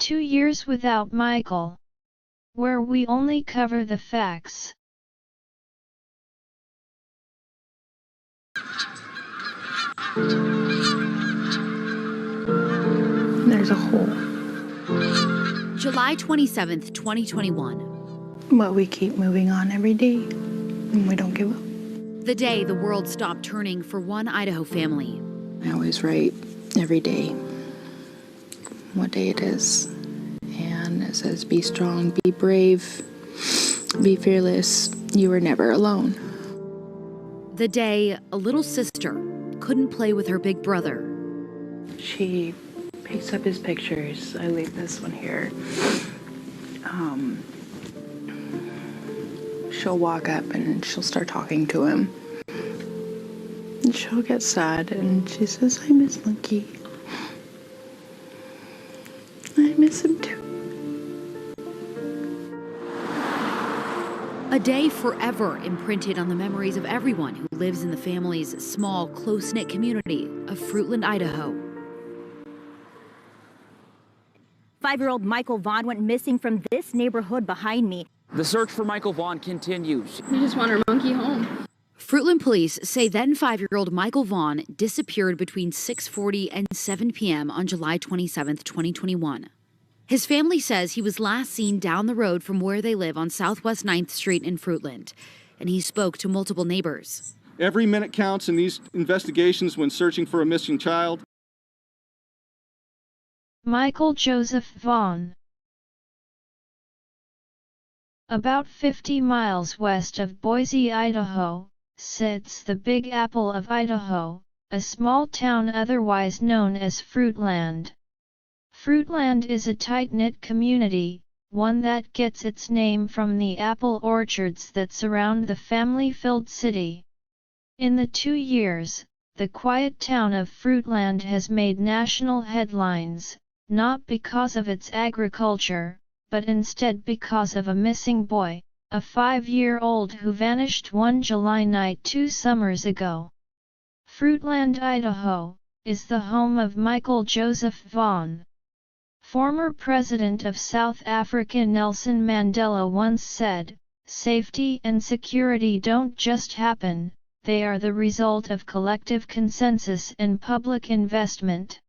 2 years without Michael, where we only cover the facts. There's a hole. July 27th, 2021. But we keep moving on every day, and we don't give up. The day the world stopped turning for one Idaho family. I always write every day what day it is. And it says, be strong, be brave, be fearless. You are never alone. The day a little sister couldn't play with her big brother. She picks up his pictures. I leave this one here. She'll walk up and she'll start talking to him. And she'll get sad and she says, I miss Monkey. I miss him too. A day forever imprinted on the memories of everyone who lives in the family's small, close-knit community of Fruitland, Idaho. 5-year-old Michael Vaughn went missing from this neighborhood behind me. The search for Michael Vaughn continues. We just want our monkey home. Fruitland police say then 5-year-old Michael Vaughn disappeared between 6:40 and 7 p.m. on July 27, 2021. His family says he was last seen down the road from where they live on Southwest 9th Street in Fruitland, and he spoke to multiple neighbors. Every minute counts in these investigations when searching for a missing child. Michael Joseph Vaughn. About 50 miles west of Boise, Idaho, sits the Big Apple of Idaho, a small town otherwise known as Fruitland. Fruitland is a tight-knit community, one that gets its name from the apple orchards that surround the family-filled city. In the 2 years, the quiet town of Fruitland has made national headlines, not because of its agriculture, but instead because of a missing boy, a 5-year-old who vanished one July night 2 summers ago. Fruitland, Idaho, is the home of Michael Joseph Vaughn. Former President of South Africa Nelson Mandela once said, "Safety and security don't just happen, they are the result of collective consensus and public investment.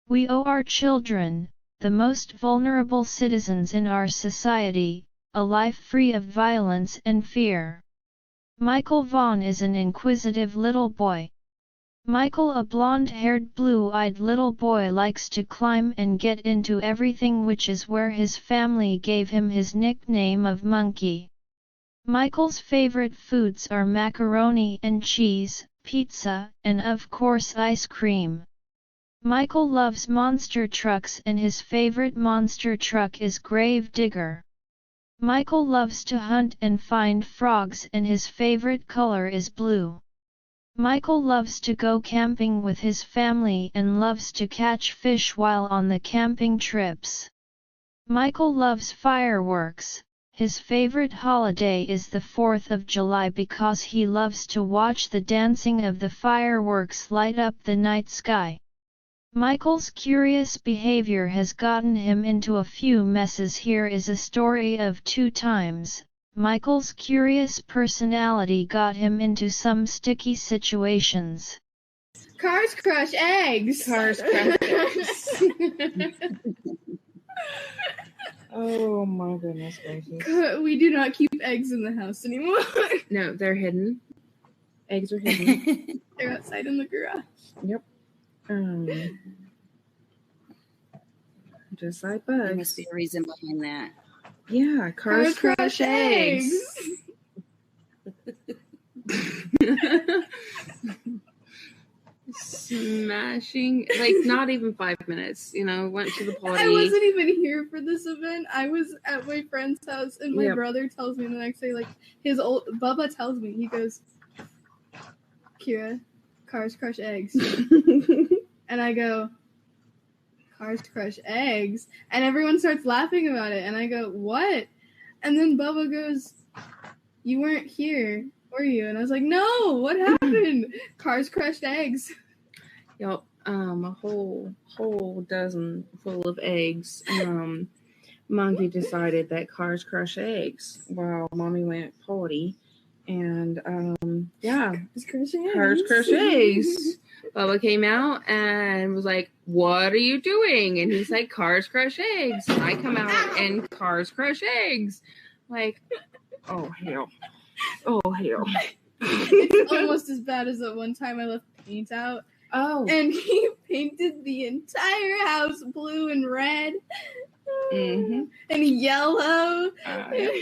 We owe our children, the most vulnerable citizens in our society, a life free of violence and fear." Michael Vaughn is an inquisitive little boy. Michael, a blonde-haired, blue-eyed little boy, likes to climb and get into everything, which is where his family gave him his nickname of Monkey. Michael's favorite foods are macaroni and cheese, pizza, and of course ice cream. Michael loves monster trucks and his favorite monster truck is Grave Digger. Michael loves to hunt and find frogs and his favorite color is blue. Michael loves to go camping with his family and loves to catch fish while on the camping trips. Michael loves fireworks. His favorite holiday is the 4th of July because he loves to watch the dancing of the fireworks light up the night sky. Michael's curious behavior has gotten him into a few messes. Here is a story of 2 times. Michael's curious personality got him into some sticky situations. Cars crush eggs. Cars crush eggs. Oh my goodness gracious. We do not keep eggs in the house anymore. No, they're hidden. Eggs are hidden. They're outside in the garage. Yep. Just like bugs. There must be a reason behind that. Yeah, cars crush eggs. Smashing, like not even 5 minutes, went to the party. I wasn't even here for this event. I was at my friend's house and my brother tells me the next day, like Bubba tells me, he goes, "Kira, cars crush eggs." And I go, "Cars crush eggs," and everyone starts laughing about it, and I go, "What?" And then Bubba goes, "You weren't here, were you?" And I was like, "No, what happened?" Cars crushed eggs. Yep. a whole dozen full of eggs. Monkey decided that cars crush eggs while mommy went potty. And cars crush eggs. Bubba came out and was like, "What are you doing?" And he's like, "Cars crush eggs." I come out and cars crush eggs. Like, oh hell. It's almost as bad as the one time I left paint out. Oh. And he painted the entire house blue and red. Mm-hmm. And yellow. Yep.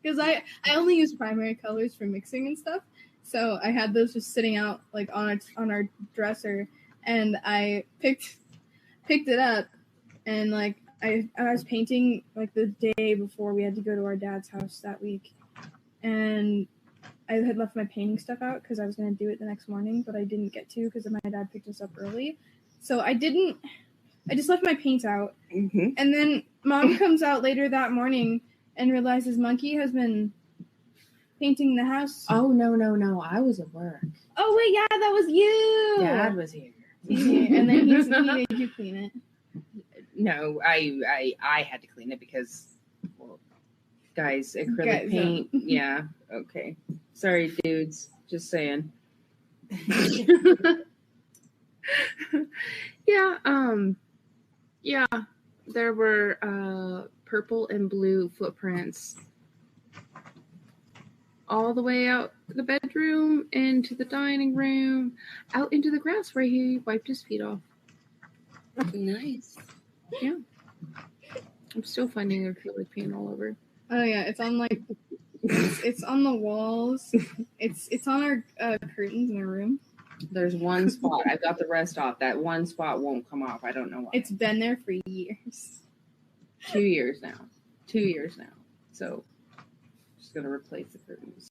Because I only use primary colors for mixing and stuff. So I had those just sitting out like on our dresser, and I picked it up, and like I was painting like the day before we had to go to our dad's house that week, and I had left my painting stuff out because I was going to do it the next morning, but I didn't get to because my dad picked us up early. So I just left my paint out. Mm-hmm. And then Mom comes out later that morning and realizes Monkey has been painting the house. Oh, no. I was at work. Oh, wait, yeah, that was you. Dad was here. And then he made you clean it. No, I had to clean it because, well, guys, acrylic paint. Yeah, okay. Sorry, dudes. Just saying. Yeah, there were purple and blue footprints all the way out the bedroom, into the dining room, out into the grass where he wiped his feet off. Nice. Yeah. I'm still finding acrylic paint all over. Oh yeah, it's on like it's on the walls. It's on our curtains in our room. There's one spot. I got the rest off. That one spot won't come off. I don't know why. It's been there for years. 2 years now. 2 years now. So just gonna replace the curtains.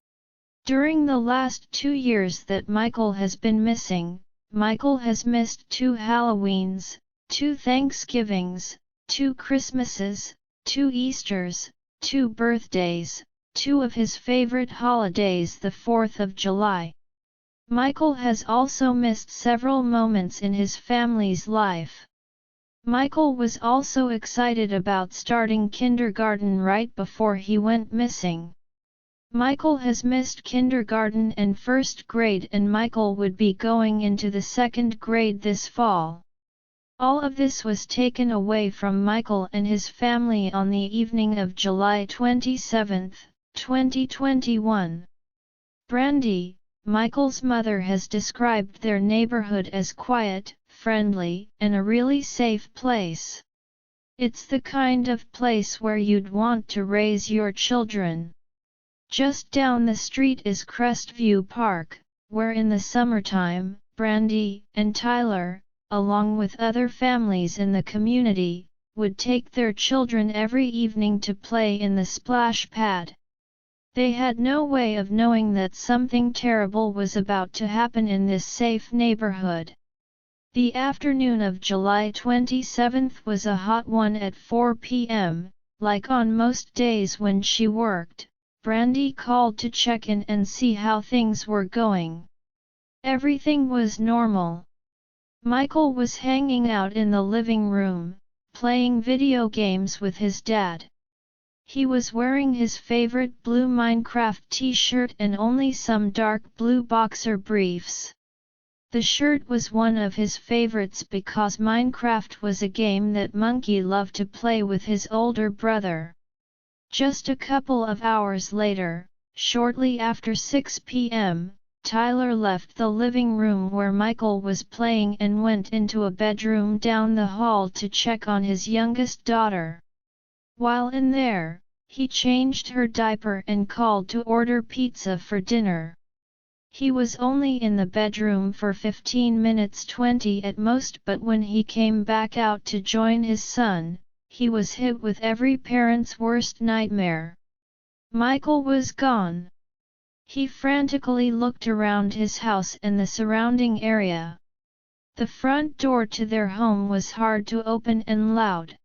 During the last 2 years that Michael has been missing, Michael has missed 2 Halloweens, 2 Thanksgivings, 2 Christmases, 2 Easters, 2 birthdays, 2 of his favorite holidays, the 4th of July. Michael has also missed several moments in his family's life. Michael was also excited about starting kindergarten right before he went missing. Michael has missed kindergarten and first grade, and Michael would be going into the second grade this fall. All of this was taken away from Michael and his family on the evening of July 27, 2021. Brandy, Michael's mother, has described their neighborhood as quiet, friendly, and a really safe place. It's the kind of place where you'd want to raise your children. Just down the street is Crestview Park, where in the summertime, Brandy and Tyler, along with other families in the community, would take their children every evening to play in the splash pad. They had no way of knowing that something terrible was about to happen in this safe neighborhood. The afternoon of July 27 was a hot one at 4 p.m., like on most days when she worked. Brandy called to check in and see how things were going. Everything was normal. Michael was hanging out in the living room, playing video games with his dad. He was wearing his favorite blue Minecraft t-shirt and only some dark blue boxer briefs. The shirt was one of his favorites because Minecraft was a game that Monkey loved to play with his older brother. Just a couple of hours later, shortly after 6 p.m., Tyler left the living room where Michael was playing and went into a bedroom down the hall to check on his youngest daughter. While in there, he changed her diaper and called to order pizza for dinner. He was only in the bedroom for 15 minutes, 20 at most, but when he came back out to join his son, he was hit with every parent's worst nightmare. Michael was gone. He frantically looked around his house and the surrounding area. The front door to their home was hard to open and loud.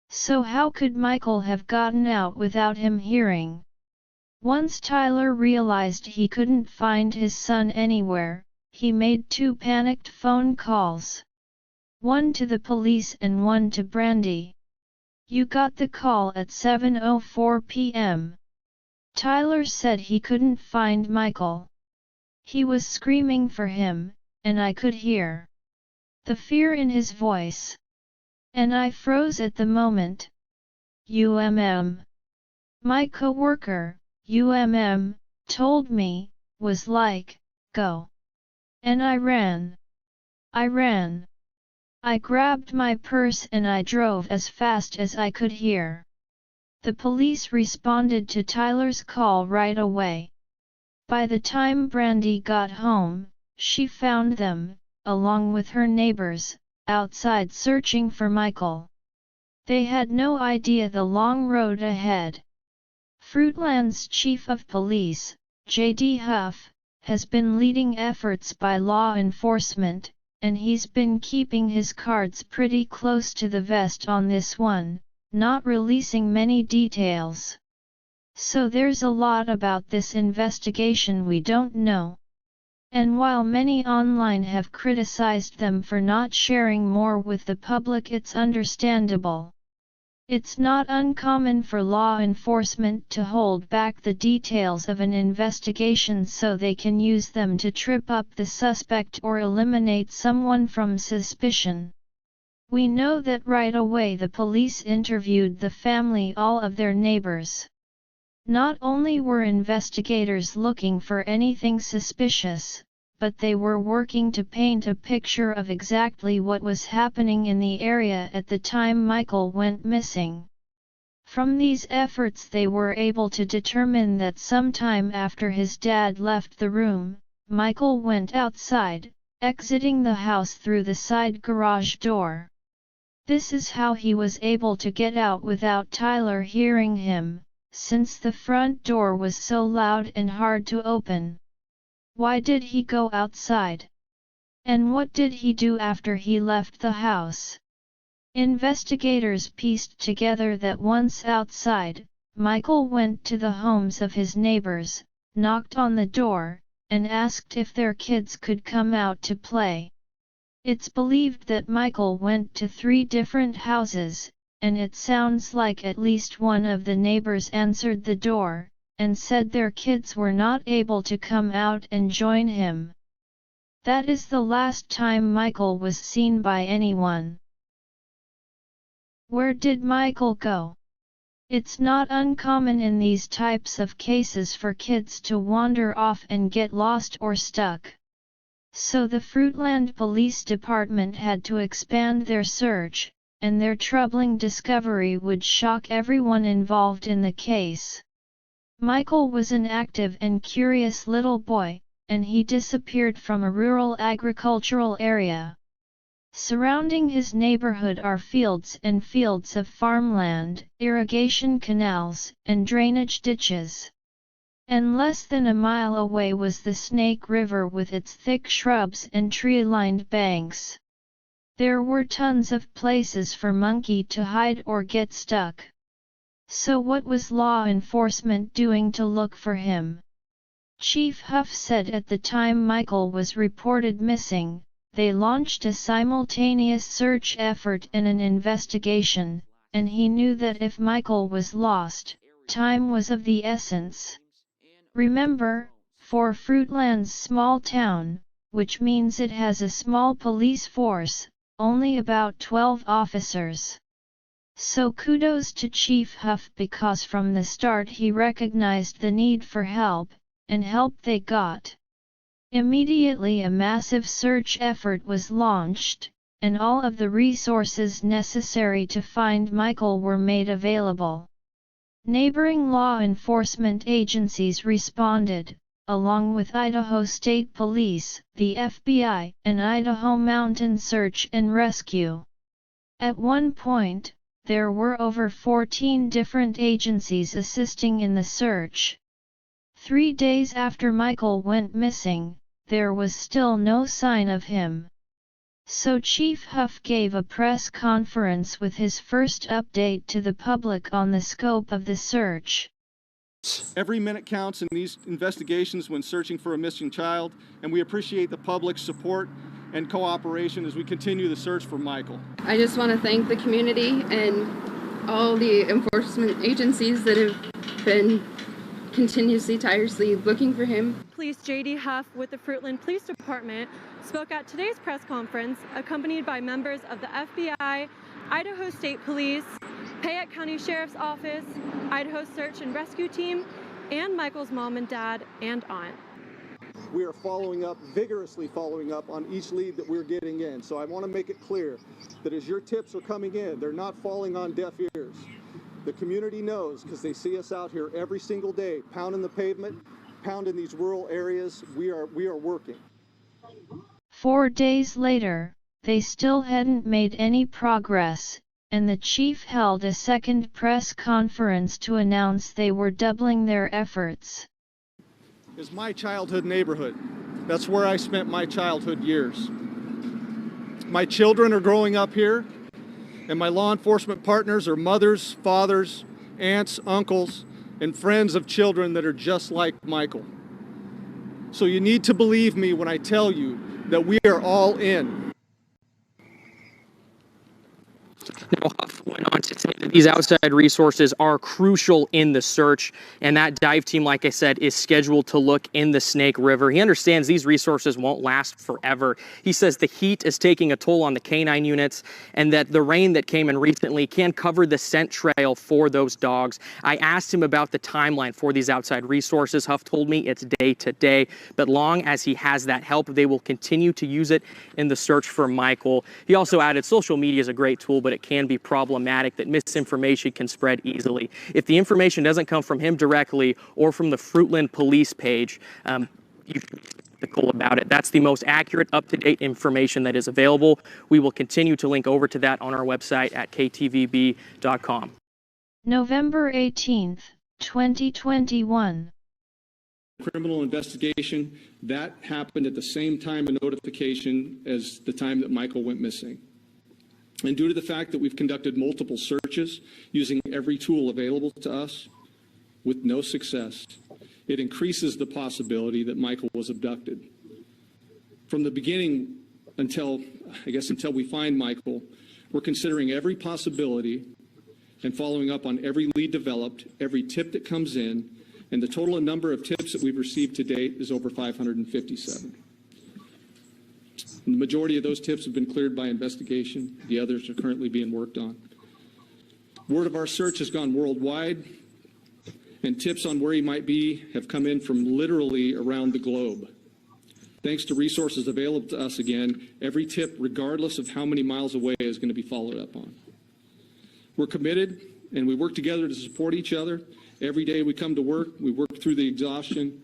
So how could Michael have gotten out without him hearing? Once Tyler realized he couldn't find his son anywhere, he made 2 panicked phone calls. one to the police and one to Brandy. You got the call at 7:04 p.m. Tyler said he couldn't find Michael. He was screaming for him, and I could hear the fear in his voice. And I froze at the moment. My coworker, told me, was like, go. And I ran. I grabbed my purse and I drove as fast as I could hear. The police responded to Tyler's call right away. By the time Brandy got home, she found them, along with her neighbors, outside searching for Michael. They had no idea the long road ahead. Fruitland's chief of police, J.D. Huff, has been leading efforts by law enforcement, and he's been keeping his cards pretty close to the vest on this one, not releasing many details. So there's a lot about this investigation we don't know. And while many online have criticized them for not sharing more with the public, it's understandable. It's not uncommon for law enforcement to hold back the details of an investigation so they can use them to trip up the suspect or eliminate someone from suspicion. We know that right away the police interviewed the family, all of their neighbors. Not only were investigators looking for anything suspicious, but they were working to paint a picture of exactly what was happening in the area at the time Michael went missing. From these efforts they were able to determine that sometime after his dad left the room, Michael went outside, exiting the house through the side garage door. This is how he was able to get out without Tyler hearing him, since the front door was so loud and hard to open. Why did he go outside? And what did he do after he left the house? Investigators pieced together that once outside, Michael went to the homes of his neighbors, knocked on the door, and asked if their kids could come out to play. It's believed that Michael went to 3 different houses, and it sounds like at least one of the neighbors answered the door, and said their kids were not able to come out and join him. That is the last time Michael was seen by anyone. Where did Michael go? It's not uncommon in these types of cases for kids to wander off and get lost or stuck. So the Fruitland Police Department had to expand their search, and their troubling discovery would shock everyone involved in the case. Michael was an active and curious little boy, and he disappeared from a rural agricultural area. Surrounding his neighborhood are fields and fields of farmland, irrigation canals, and drainage ditches. And less than a mile away was the Snake River with its thick shrubs and tree-lined banks. There were tons of places for Monkey to hide or get stuck. So what was law enforcement doing to look for him? Chief Huff said at the time Michael was reported missing, they launched a simultaneous search effort and an investigation, and he knew that if Michael was lost, time was of the essence. Remember, for Fruitland's small town, which means it has a small police force, only about 12 officers. So kudos to Chief Huff because from the start he recognized the need for help, and help they got. Immediately a massive search effort was launched, and all of the resources necessary to find Michael were made available. Neighboring law enforcement agencies responded, along with Idaho State Police, the FBI, and Idaho Mountain Search and Rescue. At one point, there were over 14 different agencies assisting in the search. 3 days after Michael went missing, there was still no sign of him. So Chief Huff gave a press conference with his first update to the public on the scope of the search. Every minute counts in these investigations when searching for a missing child, and we appreciate the public's support and cooperation as we continue the search for Michael. I just want to thank the community and all the enforcement agencies that have been continuously, tirelessly looking for him. Police J.D. Huff with the Fruitland Police Department spoke at today's press conference, accompanied by members of the FBI, Idaho State Police, Payette County Sheriff's Office, Idaho Search and Rescue Team, and Michael's mom and dad and aunt. We are vigorously following up on each lead that we're getting in. So I want to make it clear that as your tips are coming in, they're not falling on deaf ears. The community knows because they see us out here every single day, pounding the pavement, pounding these rural areas. We are working. 4 days later, they still hadn't made any progress, and the chief held a second press conference to announce they were doubling their efforts. Is my childhood neighborhood. That's where I spent my childhood years. My children are growing up here, and my law enforcement partners are mothers, fathers, aunts, uncles, and friends of children that are just like Michael. So you need to believe me when I tell you that we are all in. Huff went on to say that these outside resources are crucial in the search, and that dive team, like I said, is scheduled to look in the Snake River. He understands these resources won't last forever. He says the heat is taking a toll on the canine units, and that the rain that came in recently can cover the scent trail for those dogs. I asked him about the timeline for these outside resources. Huff told me it's day to day, but long as he has that help, they will continue to use it in the search for Michael. He also added social media is a great tool, but it can be problematic, that misinformation can spread easily. If the information doesn't come from him directly or from the Fruitland police page, you should be skeptical about it. That's the most accurate, up-to-date information that is available. We will continue to link over to that on our website at ktvb.com. November 18th, 2021. Criminal investigation, that happened at the same time of notification as the time that Michael went missing. And due to the fact that we've conducted multiple searches using every tool available to us with no success, it increases the possibility that Michael was abducted. From the beginning until we find Michael, we're considering every possibility and following up on every lead developed, every tip that comes in, and the total number of tips that we've received to date is over 557. And the majority of those tips have been cleared by investigation. The others are currently being worked on. Word of our search has gone worldwide, and tips on where he might be have come in from literally around the globe. Thanks to resources available to us again, every tip, regardless of how many miles away, is going to be followed up on. We're committed, and we work together to support each other. Every day we come to work, we work through the exhaustion.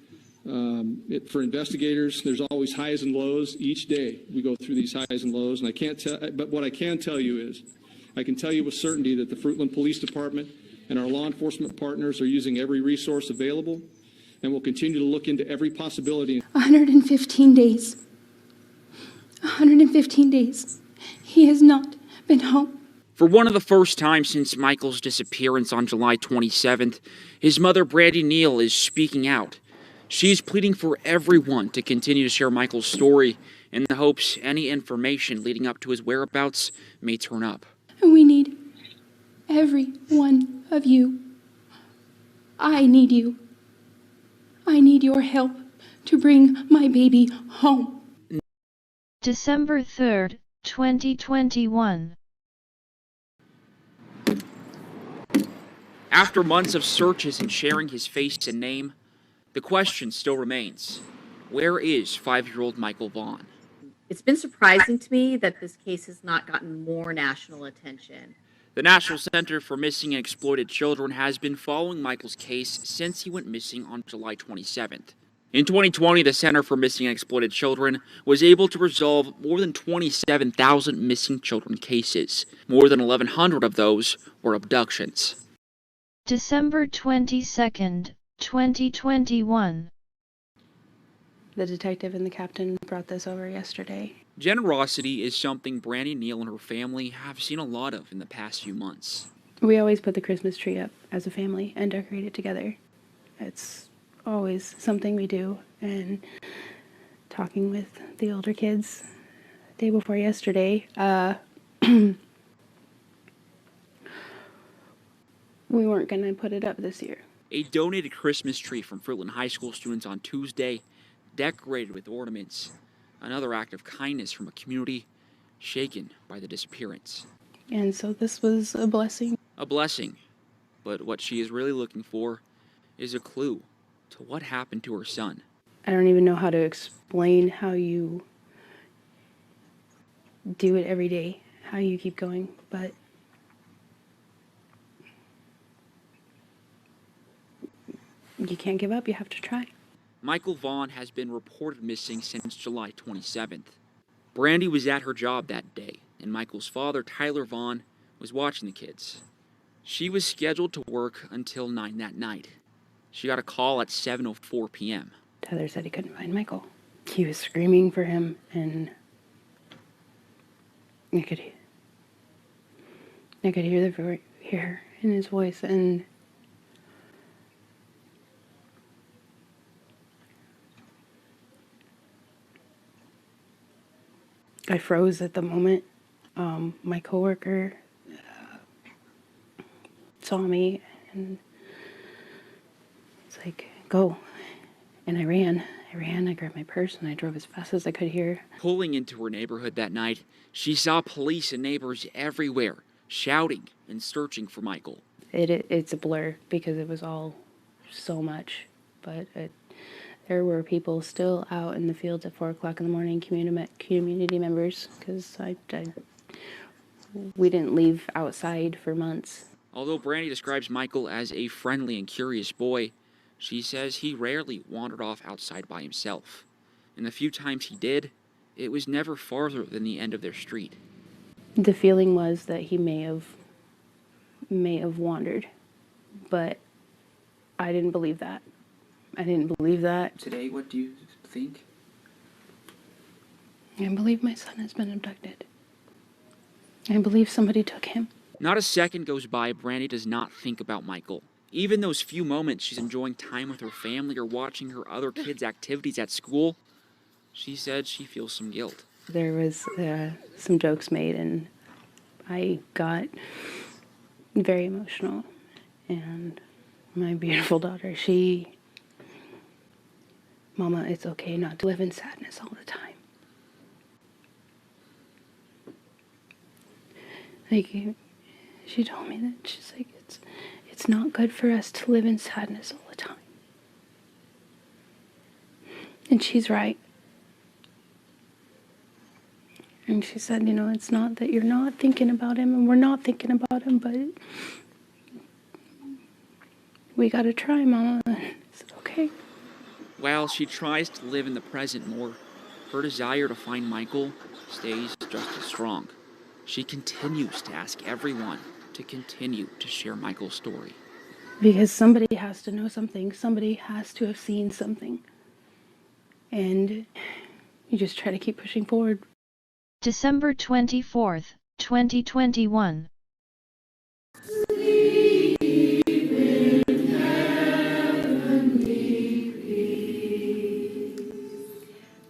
For investigators, there's always highs and lows. Each day we go through these highs and lows, and I can't tell, but what I can tell you is, I can tell you with certainty that the Fruitland Police Department and our law enforcement partners are using every resource available, and will continue to look into every possibility. 115 days. 115 days. He has not been home. For one of the first times since Michael's disappearance on July 27th, his mother, Brandy Neal, is speaking out. She's pleading for everyone to continue to share Michael's story in the hopes any information leading up to his whereabouts may turn up. We need every one of you. I need you. I need your help to bring my baby home. December 3rd, 2021. After months of searches and sharing his face and name, the question still remains: where is 5-year-old Michael Vaughn? It's been surprising to me that this case has not gotten more national attention. The National Center for Missing and Exploited Children has been following Michael's case since he went missing on July 27th. In 2020, the Center for Missing and Exploited Children was able to resolve more than 27,000 missing children cases. More than 1,100 of those were abductions. December 22nd, 2021. The detective and the captain brought this over yesterday. Generosity is something Brandy Neal and her family have seen a lot of in the past few months. We always put the Christmas tree up as a family and decorate it together. It's always something we do, and talking with the older kids, day before yesterday, we weren't going to put it up this year. A donated Christmas tree from Fruitland High School students on Tuesday, decorated with ornaments. Another act of kindness from a community shaken by the disappearance. And so this was a blessing. A blessing. But what she is really looking for is a clue to what happened to her son. I don't even know how to explain how you do it every day, how you keep going, but you can't give up, you have to try. Michael Vaughn has been reported missing since July 27th. Brandy was at her job that day, and Michael's father, Tyler Vaughn, was watching the kids. She was scheduled to work until 9 that night. She got a call at 7:04 p.m. Tyler said he couldn't find Michael. He was screaming for him, and I could hear the fear in his voice, and I froze at the moment. My coworker saw me and it's like, go. And I ran, I grabbed my purse and I drove as fast as I could here. Pulling into her neighborhood that night, she saw police and neighbors everywhere, shouting and searching for Michael. It's a blur because it was all so much, but there were people still out in the fields at 4 o'clock in the morning, community members, because we didn't leave outside for months. Although Brandy describes Michael as a friendly and curious boy, she says he rarely wandered off outside by himself. And the few times he did, it was never farther than the end of their street. The feeling was that he may have wandered, but I didn't believe that. I didn't believe that. Today, what do you think? I believe my son has been abducted. I believe somebody took him. Not a second goes by Brandy does not think about Michael. Even those few moments she's enjoying time with her family or watching her other kids' activities at school, she said she feels some guilt. There was some jokes made and I got very emotional. And my beautiful daughter, Mama, it's okay not to live in sadness all the time. Like, she told me that, she's like, it's not good for us to live in sadness all the time. And she's right. And she said, it's not that you're not thinking about him, and we're not thinking about him, but we gotta try, Mama. I said, okay. While she tries to live in the present more, her desire to find Michael stays just as strong. She continues to ask everyone to continue to share Michael's story. Because somebody has to know something. Somebody has to have seen something. And you just try to keep pushing forward. December 24th, 2021.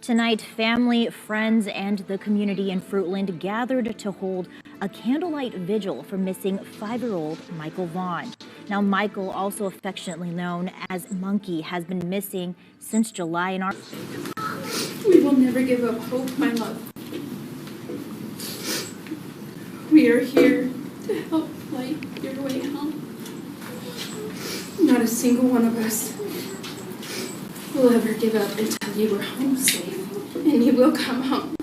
Tonight, family, friends, and the community in Fruitland gathered to hold a candlelight vigil for missing 5-year-old Michael Vaughn. Now, Michael, also affectionately known as Monkey, has been missing since July in our... We will never give up hope, my love. We are here to help light your way home. Not a single one of us will ever give up until you are home safe. And you will come home.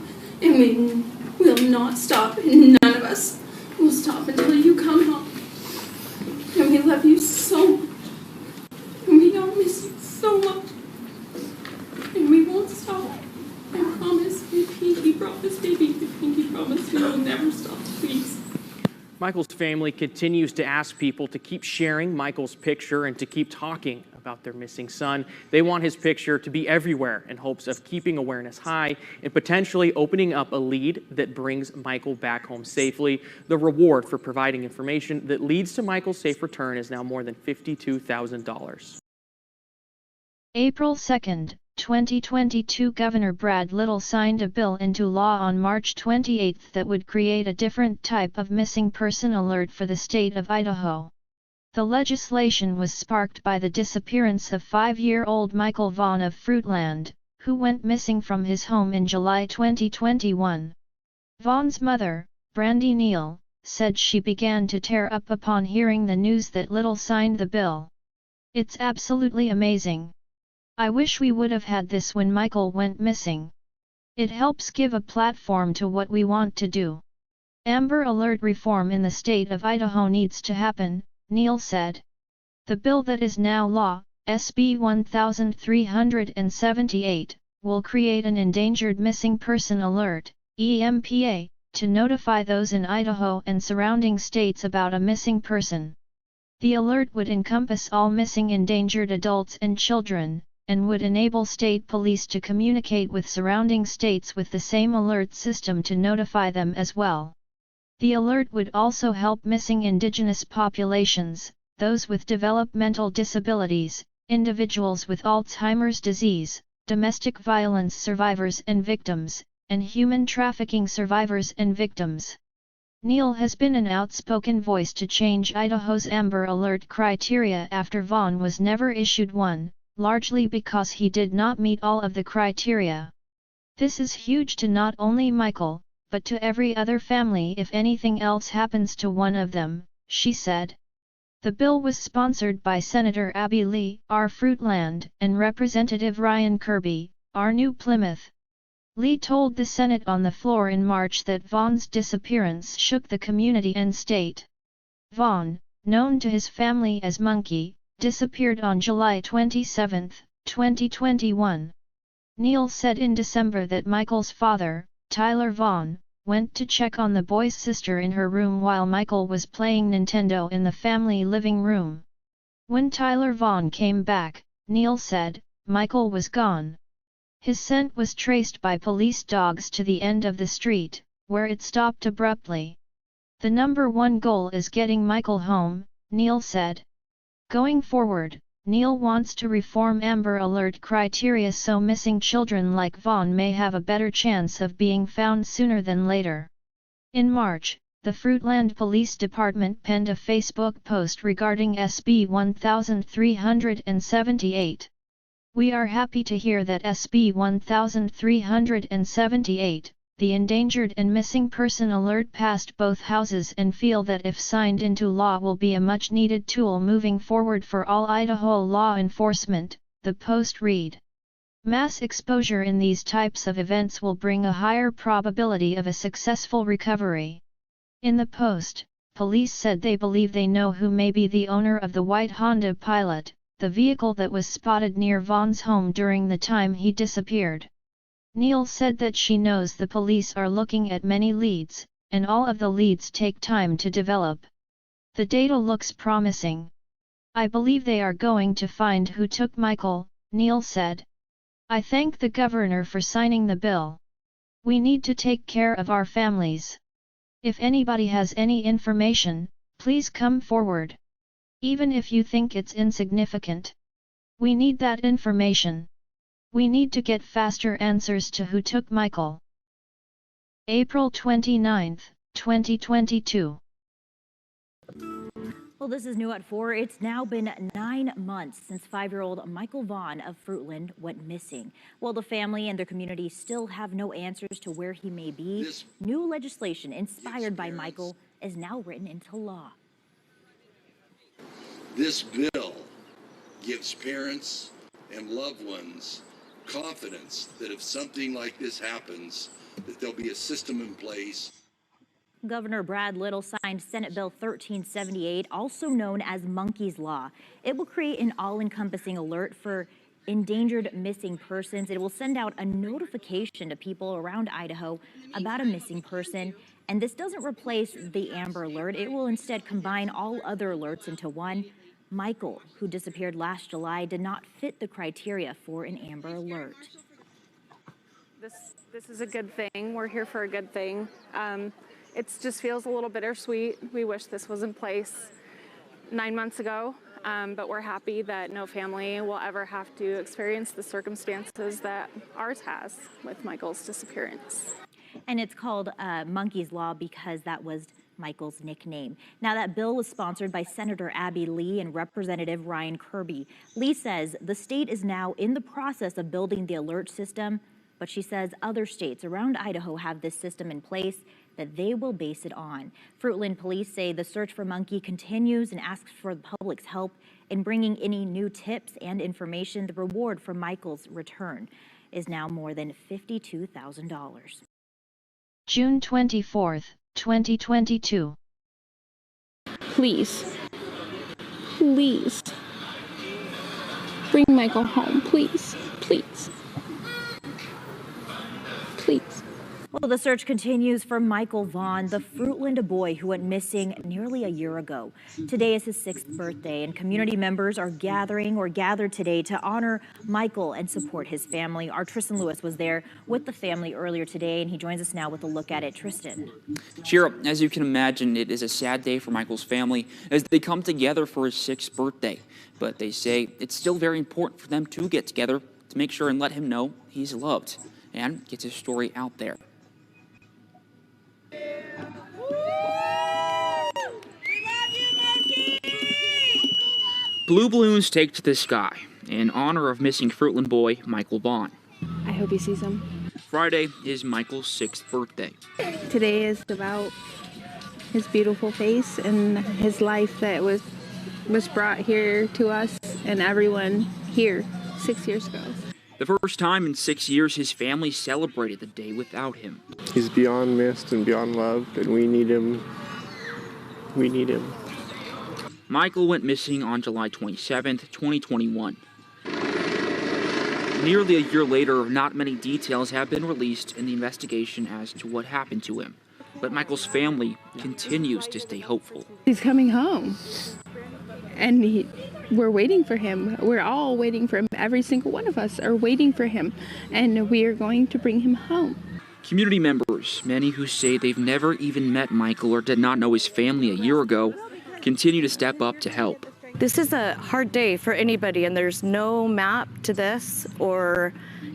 And we will not stop. And none of us will stop until you come home. And we love you so much. And we all miss you so much. And we won't stop. I promise. We pinky promise, baby. We pinky promise we will never stop, please. Michael's family continues to ask people to keep sharing Michael's picture and to keep talking about their missing son. They want his picture to be everywhere in hopes of keeping awareness high and potentially opening up a lead that brings Michael back home safely. The reward for providing information that leads to Michael's safe return is now more than $52,000. April 2nd, 2022 Governor Brad Little signed a bill into law on March 28 that would create a different type of missing person alert for the state of Idaho. The legislation was sparked by the disappearance of 5-year-old Michael Vaughn of Fruitland, who went missing from his home in July 2021. Vaughn's mother, Brandy Neal, said she began to tear up upon hearing the news that Little signed the bill. "It's absolutely amazing. I wish we would have had this when Michael went missing. It helps give a platform to what we want to do. Amber Alert reform in the state of Idaho needs to happen," Neal said. The bill that is now law, SB 1378, will create an Endangered Missing Person Alert, EMPA, to notify those in Idaho and surrounding states about a missing person. The alert would encompass all missing endangered adults and children, and would enable state police to communicate with surrounding states with the same alert system to notify them as well. The alert would also help missing indigenous populations, those with developmental disabilities, individuals with Alzheimer's disease, domestic violence survivors and victims, and human trafficking survivors and victims. Neal has been an outspoken voice to change Idaho's Amber Alert criteria after Vaughn was never issued one, largely because he did not meet all of the criteria. "This is huge to not only Michael, but to every other family if anything else happens to one of them," she said. The bill was sponsored by Senator Abby Lee, R. Fruitland, and Representative Ryan Kirby, R. New Plymouth. Lee told the Senate on the floor in March that Vaughn's disappearance shook the community and state. Vaughn, known to his family as Monkey, disappeared on July 27, 2021. Neal said in December that Michael's father, Tyler Vaughn, went to check on the boy's sister in her room while Michael was playing Nintendo in the family living room. When Tyler Vaughn came back, Neal said, Michael was gone. His scent was traced by police dogs to the end of the street, where it stopped abruptly. "The number one goal is getting Michael home," Neal said. Going forward, Neal wants to reform Amber Alert criteria so missing children like Vaughn may have a better chance of being found sooner than later. In March, the Fruitland Police Department penned a Facebook post regarding SB 1378. "We are happy to hear that SB 1378, the Endangered and Missing Person Alert, passed both houses and feel that if signed into law will be a much-needed tool moving forward for all Idaho law enforcement," the post read. "Mass exposure in these types of events will bring a higher probability of a successful recovery." In the post, police said they believe they know who may be the owner of the white Honda Pilot, the vehicle that was spotted near Vaughn's home during the time he disappeared. Neal said that she knows the police are looking at many leads, and all of the leads take time to develop. "The data looks promising. I believe they are going to find who took Michael," Neal said. "I thank the governor for signing the bill. We need to take care of our families. If anybody has any information, please come forward. Even if you think it's insignificant. We need that information. We need to get faster answers to who took Michael." April 29, 2022. Well, this is new at 4. It's now been 9 months since 5-year-old Michael Vaughn of Fruitland went missing. While the family and their community still have no answers to where he may be, new legislation inspired by Michael is now written into law. This bill gives parents and loved ones confidence that if something like this happens, that there'll be a system in place. Governor Brad Little signed Senate Bill 1378, also known as Monkey's Law. It will create an all-encompassing alert for endangered missing persons. It will send out a notification to people around Idaho about a missing person. And this doesn't replace the Amber Alert. It will instead combine all other alerts into one. Michael, who disappeared last July, did not fit the criteria for an Amber Alert. This is a good thing. We're here for a good thing. It just feels a little bittersweet. We wish this was in place 9 months ago. but we're happy that no family will ever have to experience the circumstances that ours has with Michael's disappearance. And it's called Monkey's Law because that was Michael's nickname. Now, that bill was sponsored by Senator Abby Lee and Representative Ryan Kirby. Lee says the state is now in the process of building the alert system, but she says other states around Idaho have this system in place that they will base it on. Fruitland police say the search for Monkey continues and asks for the public's help in bringing any new tips and information. The reward for Michael's return is now more than $52,000. June 24, 2022. Please, please, bring Michael home, please, please, please. Well, the search continues for Michael Vaughn, the Fruitland boy who went missing nearly a year ago. Today is his 6th birthday, and community members are gathered today to honor Michael and support his family. Our Tristan Lewis was there with the family earlier today, and he joins us now with a look at it. Tristan. Shira, as you can imagine, it is a sad day for Michael's family as they come together for his 6th birthday. But they say it's still very important for them to get together to make sure and let him know he's loved and gets his story out there. Blue balloons take to the sky in honor of missing Fruitland boy Michael Vaughn. I hope he sees him. Friday is Michael's 6th birthday. Today is about his beautiful face and his life that was brought here to us and everyone here 6 years ago. The first time in 6 years his family celebrated the day without him. He's beyond missed and beyond loved, and we need him. We need him. Michael went missing on July 27th, 2021. Nearly a year later, not many details have been released in the investigation as to what happened to him. But Michael's family continues to stay hopeful. He's coming home, and we're waiting for him. We're all waiting for him. Every single one of us are waiting for him, and we are going to bring him home. Community members, many who say they've never even met Michael or did not know his family a year ago, continue to step up to help. This is a hard day for anybody, and there's no map to this or,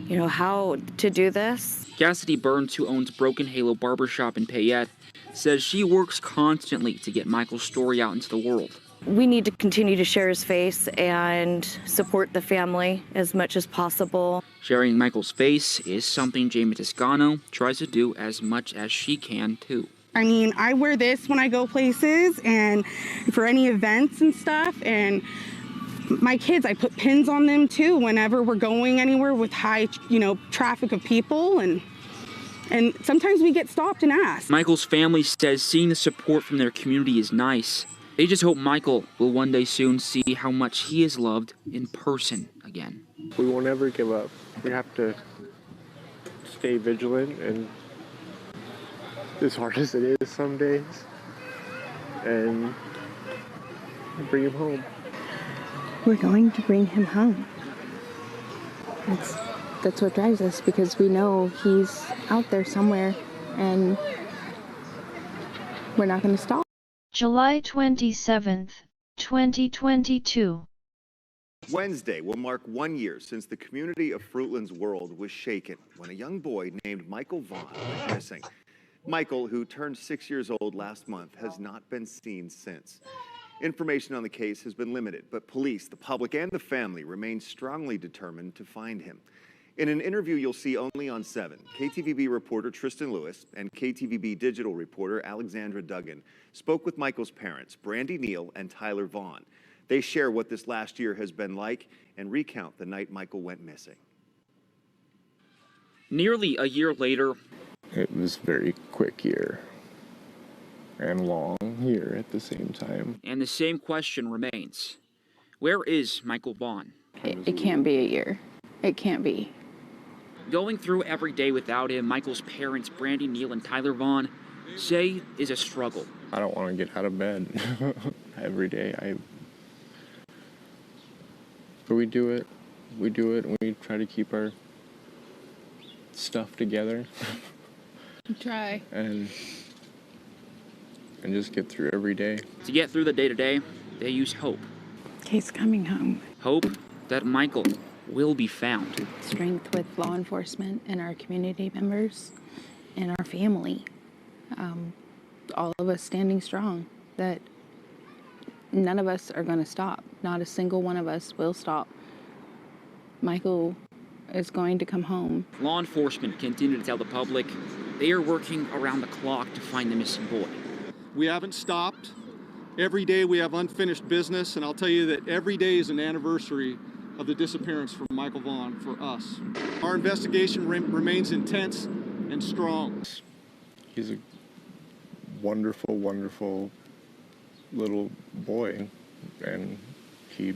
how to do this. Cassidy Burns, who owns Broken Halo Barbershop in Payette, says she works constantly to get Michael's story out into the world. We need to continue to share his face and support the family as much as possible. Sharing Michael's face is something Jamie Toscano tries to do as much as she can, too. I mean, I wear this when I go places and for any events and stuff. And my kids, I put pins on them too whenever we're going anywhere with high, traffic of people. And sometimes we get stopped and asked. Michael's family says seeing the support from their community is nice. They just hope Michael will one day soon see how much he is loved in person again. We won't ever give up. We have to stay vigilant, and as hard as it is some days, and bring him home. We're going to bring him home. That's what drives us, because we know he's out there somewhere, and we're not going to stop. July 27th, 2022. Wednesday will mark 1 year since the community of Fruitland's world was shaken when a young boy named Michael Vaughn went missing. Michael, who turned 6 years old last month, has not been seen since. Information on the case has been limited, but police, the public, and the family remain strongly determined to find him. In an interview you'll see only on 7, KTVB reporter Tristan Lewis and KTVB digital reporter Alexandra Duggan spoke with Michael's parents, Brandy Neal and Tyler Vaughn. They share what this last year has been like and recount the night Michael went missing. Nearly a year later, it was a very quick year and long year at the same time. And the same question remains. Where is Michael Vaughn? It can't be a year. It can't be. Going through every day without him, Michael's parents, Brandy Neal and Tyler Vaughn, say is a struggle. I don't want to get out of bed every day. But we do it. We do it, and we try to keep our stuff together. Try. And just get through every day. To get through the day-to-day, they use hope. He's coming home. Hope that Michael will be found. Strength with law enforcement and our community members and our family. All of us standing strong, that none of us are going to stop. Not a single one of us will stop. Michael is going to come home. Law enforcement continue to tell the public they are working around the clock to find the missing boy. We haven't stopped. Every day we have unfinished business, and I'll tell you that every day is an anniversary of the disappearance from Michael Vaughn for us. Our investigation remains intense and strong. He's a wonderful, wonderful little boy, and he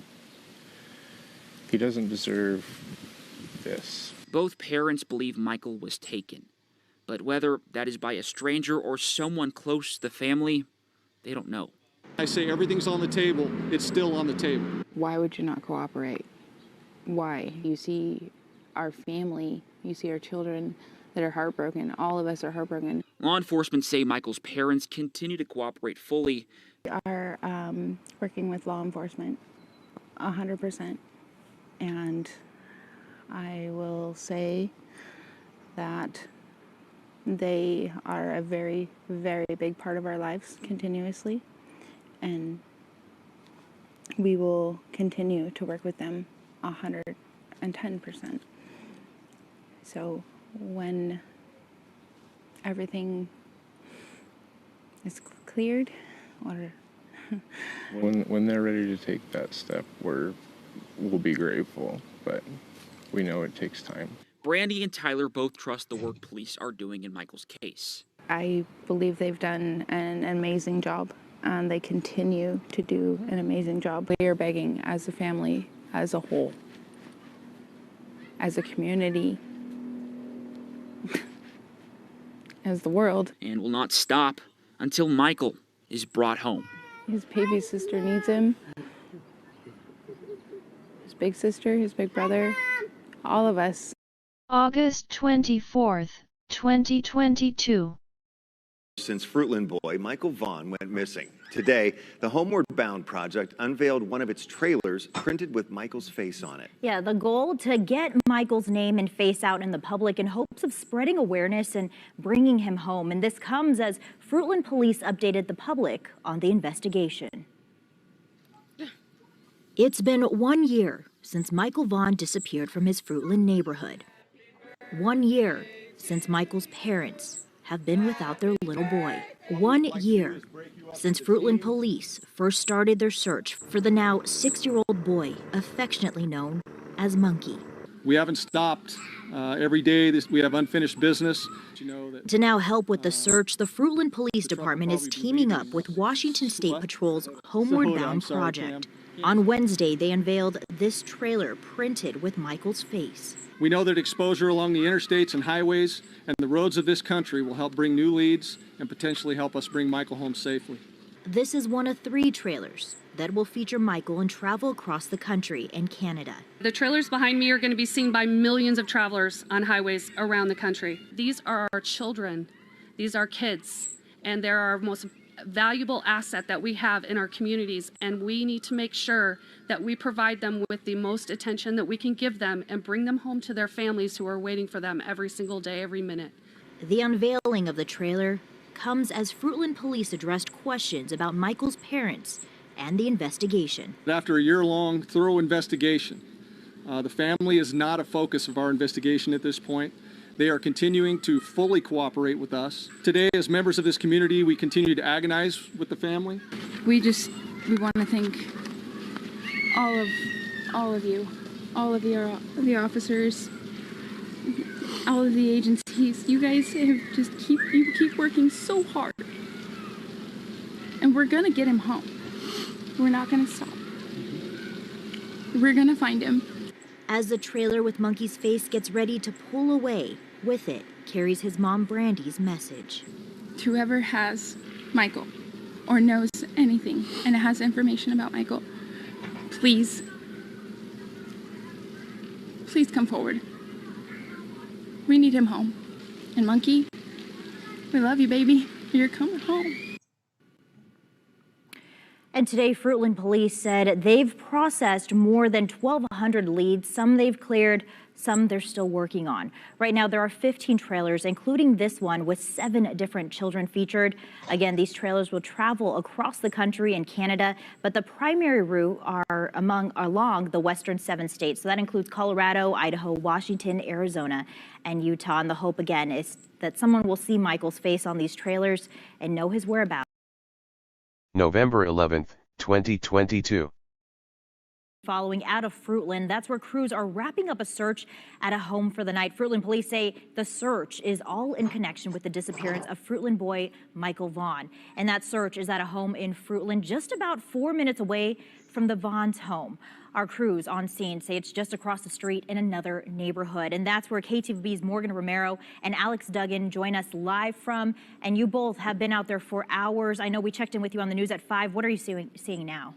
doesn't deserve this. Both parents believe Michael was taken, but whether that is by a stranger or someone close to the family, they don't know. I say everything's on the table, it's still on the table. Why would you not cooperate? Why? You see our family, you see our children that are heartbroken. All of us are heartbroken. Law enforcement say Michael's parents continue to cooperate fully. We are working with law enforcement 100%. And I will say that they are a very, very big part of our lives continuously. And we will continue to work with them 110%. So when everything is cleared, or when they're ready to take that step, we'll be grateful, but we know it takes time. Brandy and Tyler both trust the work police are doing in Michael's case. I believe they've done an amazing job, and they continue to do an amazing job. We are begging as a family, as a whole, as a community, as the world. And will not stop until Michael is brought home. His baby sister needs him. His big sister, his big brother, all of us. August 24th, 2022. Since Fruitland boy Michael Vaughn went missing. Today, the Homeward Bound Project unveiled one of its trailers printed with Michael's face on it. Yeah, the goal to get Michael's name and face out in the public in hopes of spreading awareness and bringing him home. And this comes as Fruitland police updated the public on the investigation. It's been 1 year since Michael Vaughn disappeared from his Fruitland neighborhood. 1 year since Michael's parents have been without their little boy. 1 year since Fruitland police first started their search for the now 6-year-old boy, affectionately known as Monkey. We haven't stopped. Every day we have unfinished business. To now help with the search, the Fruitland Police Department is teaming up with Washington State Patrol's Homeward Bound Project. On Wednesday, they unveiled this trailer printed with Michael's face. We know that exposure along the interstates and highways and the roads of this country will help bring new leads and potentially help us bring Michael home safely. This is one of 3 trailers that will feature Michael and travel across the country and Canada. The trailers behind me are going to be seen by millions of travelers on highways around the country. These are our children. These are kids. And they're our most valuable asset that we have in our communities, and we need to make sure that we provide them with the most attention that we can give them and bring them home to their families who are waiting for them every single day, every minute. The unveiling of the trailer comes as Fruitland police addressed questions about Michael's parents and the investigation. After a year-long thorough investigation, the family is not a focus of our investigation at this point. They are continuing to fully cooperate with us. Today, as members of this community, we continue to agonize with the family. We want to thank all of you, all of the officers, all of the agencies. You guys have keep working so hard, and we're gonna get him home. We're not gonna stop. We're gonna find him. As the trailer with Monkey's face gets ready to pull away, with it carries his mom Brandy's message. Whoever has Michael or knows anything and has information about Michael, please come forward. We need him home. And Monkey, we love you, baby. You're coming home. And today, Fruitland Police said they've processed more than 1,200 leads. Some they've cleared, some they're still working on. Right now, there are 15 trailers, including this one with 7 different children featured. Again, these trailers will travel across the country and Canada, but the primary route are along the western 7 states. So that includes Colorado, Idaho, Washington, Arizona, and Utah. And the hope, again, is that someone will see Michael's face on these trailers and know his whereabouts. November 11th, 2022. Following out of Fruitland, that's where crews are wrapping up a search at a home for the night. Fruitland police say the search is all in connection with the disappearance of Fruitland boy Michael Vaughn. And that search is at a home in Fruitland, just about 4 minutes away from the Vaughn's home. Our crews on scene say it's just across the street in another neighborhood. And that's where KTVB's Morgan Romero and Alex Duggan join us live from. And you both have been out there for hours. I know we checked in with you on the news at 5. What are you seeing now?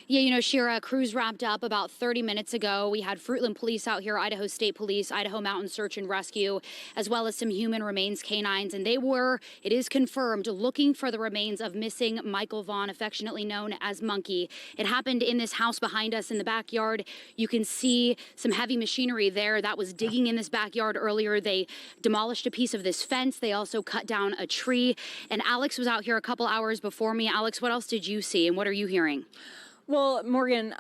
Yeah, you know, Shira, crews wrapped up about 30 minutes ago. We had Fruitland Police out here, Idaho State Police, Idaho Mountain Search and Rescue, as well as some human remains canines. And they were, it is confirmed, looking for the remains of missing Michael Vaughn, affectionately known as Monkey. It happened in this house behind us in the backyard. You can see some heavy machinery there that was digging in this backyard earlier. They demolished a piece of this fence. They also cut down a tree. And Alex was out here a couple hours before me. Alex, what else did you see and what are you hearing? Well, Morgan,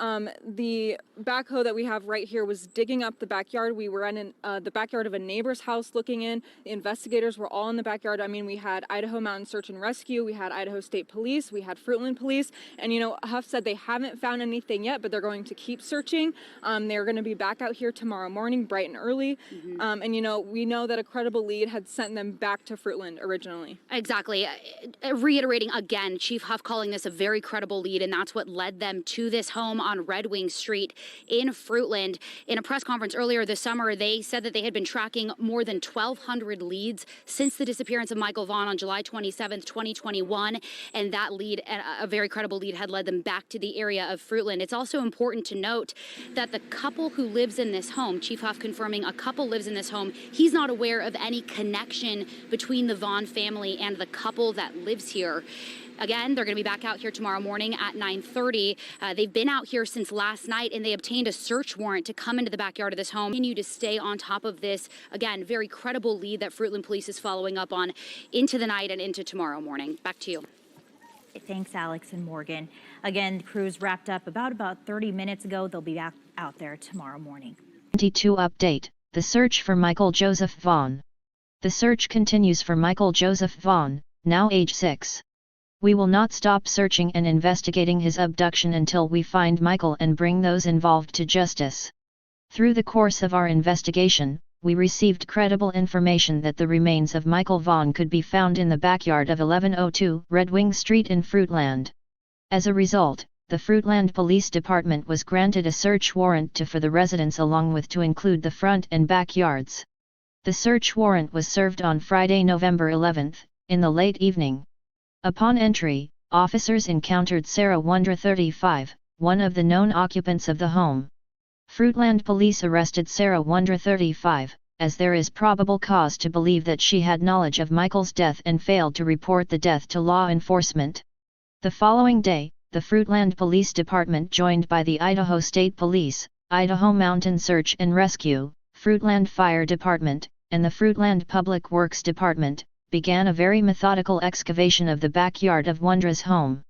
the backhoe that we have right here was digging up the backyard. We were in the backyard of a neighbor's house looking in. The investigators were all in the backyard. I mean, we had Idaho Mountain Search and Rescue, we had Idaho State Police, we had Fruitland Police. And, you know, Huff said they haven't found anything yet, but they're going to keep searching. They're going to be back out here tomorrow morning, bright and early. And, you know, we know that a credible lead had sent them back to Fruitland originally. Exactly. Reiterating again, Chief Huff calling this a very credible lead, and that's what led them to this home on Red Wing Street in Fruitland. In a press conference earlier this summer, they said that they had been tracking more than 1,200 leads since the disappearance of Michael Vaughn on July 27th, 2021. And that lead, a very credible lead, had led them back to the area of Fruitland. It's also important to note that the couple who lives in this home, Chief Huff confirming a couple lives in this home, he's not aware of any connection between the Vaughn family and the couple that lives here. Again, they're going to be back out here tomorrow morning at 9:30. They've been out here since last night, and they obtained a search warrant to come into the backyard of this home. Continue to stay on top of this, again, very credible lead that Fruitland Police is following up on into the night and into tomorrow morning. Back to you. Thanks, Alex and Morgan. Again, the crews wrapped up about 30 minutes ago. They'll be back out there tomorrow morning. 22 update, the search for Michael Joseph Vaughn. The search continues for Michael Joseph Vaughn, now age 6. We will not stop searching and investigating his abduction until we find Michael and bring those involved to justice. Through the course of our investigation, we received credible information that the remains of Michael Vaughn could be found in the backyard of 1102 Red Wing Street in Fruitland. As a result, the Fruitland Police Department was granted a search warrant for the residence along with to include the front and backyards. The search warrant was served on Friday, November 11th, in the late evening. Upon entry, officers encountered Sarah Wondra 35, one of the known occupants of the home. Fruitland Police arrested Sarah Wondra 35, as there is probable cause to believe that she had knowledge of Michael's death and failed to report the death to law enforcement. The following day, the Fruitland Police Department, joined by the Idaho State Police, Idaho Mountain Search and Rescue, Fruitland Fire Department, and the Fruitland Public Works Department, began a very methodical excavation of the backyard of Wondra's home.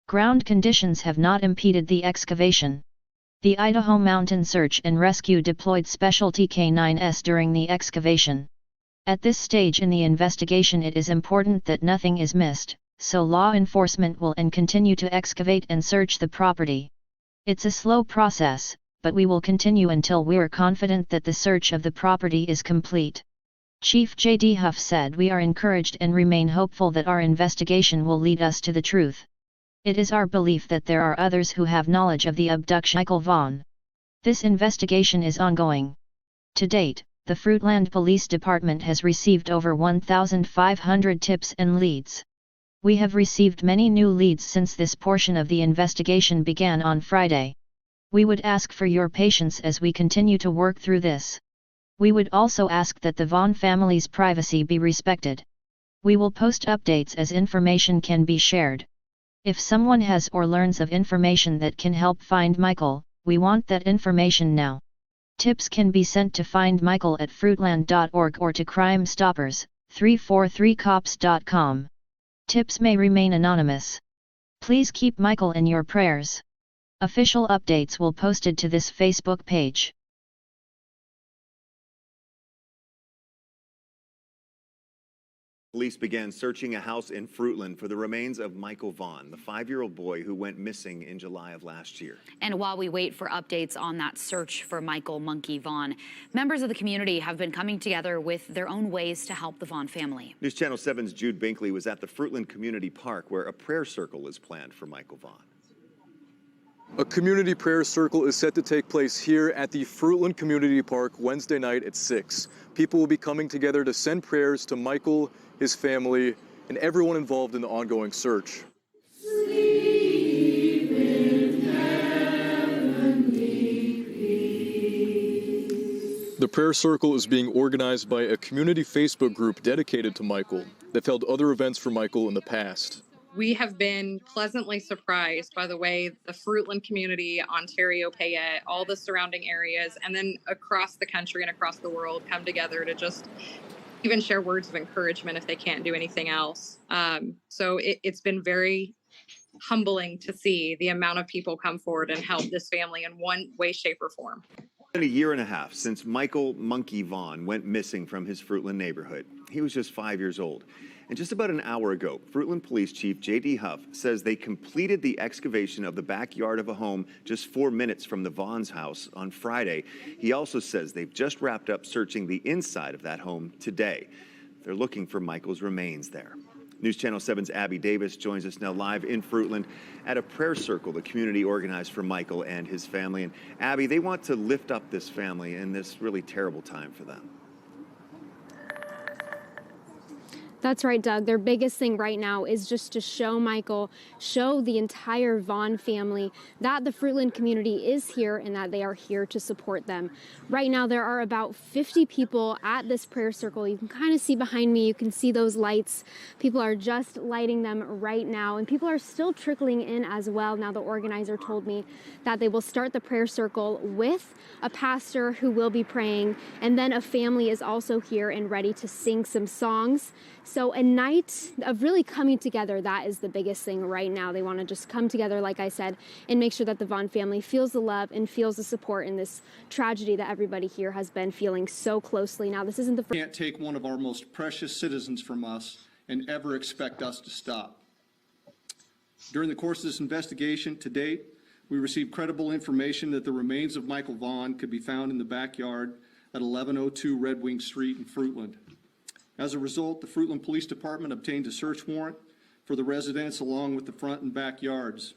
Ground conditions have not impeded the excavation. The Idaho Mountain Search and Rescue deployed specialty K9s during the excavation. At this stage in the investigation, it is important that nothing is missed, so law enforcement will continue to excavate and search the property. It's a slow process, but we will continue until we're confident that the search of the property is complete. Chief J.D. Huff said, "We are encouraged and remain hopeful that our investigation will lead us to the truth. It is our belief that there are others who have knowledge of the abduction of Michael Vaughn. This investigation is ongoing." To date, the Fruitland Police Department has received over 1,500 tips and leads. We have received many new leads since this portion of the investigation began on Friday. We would ask for your patience as we continue to work through this. We would also ask that the Vaughn family's privacy be respected. We will post updates as information can be shared. If someone has or learns of information that can help find Michael, we want that information now. Tips can be sent to Find Michael at fruitland.org or to Crime Stoppers, 343cops.com. Tips may remain anonymous. Please keep Michael in your prayers. Official updates will posted to this Facebook page. Police began searching a house in Fruitland for the remains of Michael Vaughn, the 5-year-old boy who went missing in July of last year. And while we wait for updates on that search for Michael Monkey Vaughn, members of the community have been coming together with their own ways to help the Vaughn family. News Channel 7's Jude Binkley was at the Fruitland Community Park where a prayer circle is planned for Michael Vaughn. A community prayer circle is set to take place here at the Fruitland Community Park Wednesday night at 6. People will be coming together to send prayers to Michael, his family, and everyone involved in the ongoing search. The prayer circle is being organized by a community Facebook group dedicated to Michael that held other events for Michael in the past. We have been pleasantly surprised by the way the Fruitland community, Ontario, Payette, all the surrounding areas, and then across the country and across the world come together to just even share words of encouragement if they can't do anything else. So it's been very humbling to see the amount of people come forward and help this family in one way, shape, or form. It's been a year and a half since Michael Monkey Vaughn went missing from his Fruitland neighborhood. He was just 5 years old. And just about an hour ago, Fruitland Police Chief J.D. Huff says they completed the excavation of the backyard of a home just 4 minutes from the Vaughn's house on Friday. He also says they've just wrapped up searching the inside of that home today. They're looking for Michael's remains there. News Channel 7's Abby Davis joins us now live in Fruitland at a prayer circle the community organized for Michael and his family. And Abby, they want to lift up this family in this really terrible time for them. That's right, Doug. Their biggest thing right now is just to show Michael, show the entire Vaughn family that the Fruitland community is here and that they are here to support them. Right now, there are about 50 people at this prayer circle. You can kind of see behind me, you can see those lights. People are just lighting them right now, and people are still trickling in as well. Now, the organizer told me that they will start the prayer circle with a pastor who will be praying, and then a family is also here and ready to sing some songs. So a night of really coming together, that is the biggest thing right now. They want to just come together, like I said, and make sure that the Vaughn family feels the love and feels the support in this tragedy that everybody here has been feeling so closely. Now, this isn't the first. Can't take one of our most precious citizens from us and ever expect us to stop. During the course of this investigation to date, we received credible information that the remains of Michael Vaughn could be found in the backyard at 1102 Red Wing Street in Fruitland. As a result, the Fruitland Police Department obtained a search warrant for the residence along with the front and backyards.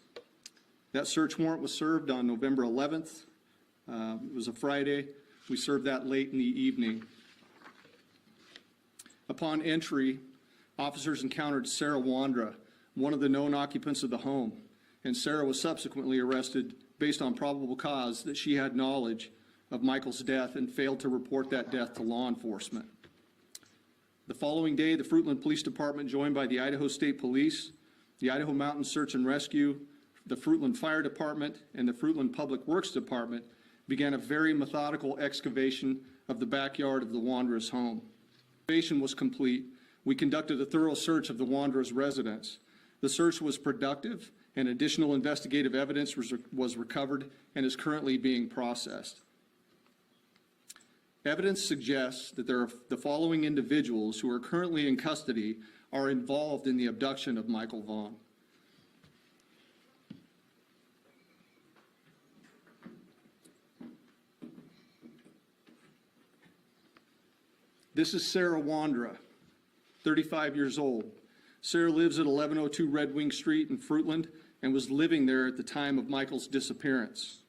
That search warrant was served on November 11th. It was a Friday. We served that late in the evening. Upon entry, officers encountered Sarah Wandra, one of the known occupants of the home, and Sarah was subsequently arrested based on probable cause that she had knowledge of Michael's death and failed to report that death to law enforcement. The following day, the Fruitland Police Department, joined by the Idaho State Police, the Idaho Mountain Search and Rescue, the Fruitland Fire Department, and the Fruitland Public Works Department, began a very methodical excavation of the backyard of the Wandra's home. The excavation was complete. We conducted a thorough search of the Wandra's residence. The search was productive, and additional investigative evidence was recovered and is currently being processed. Evidence suggests that the following individuals who are currently in custody are involved in the abduction of Michael Vaughn. This is Sarah Wandra, 35 years old. Sarah lives at 1102 Red Wing Street in Fruitland and was living there at the time of Michael's disappearance.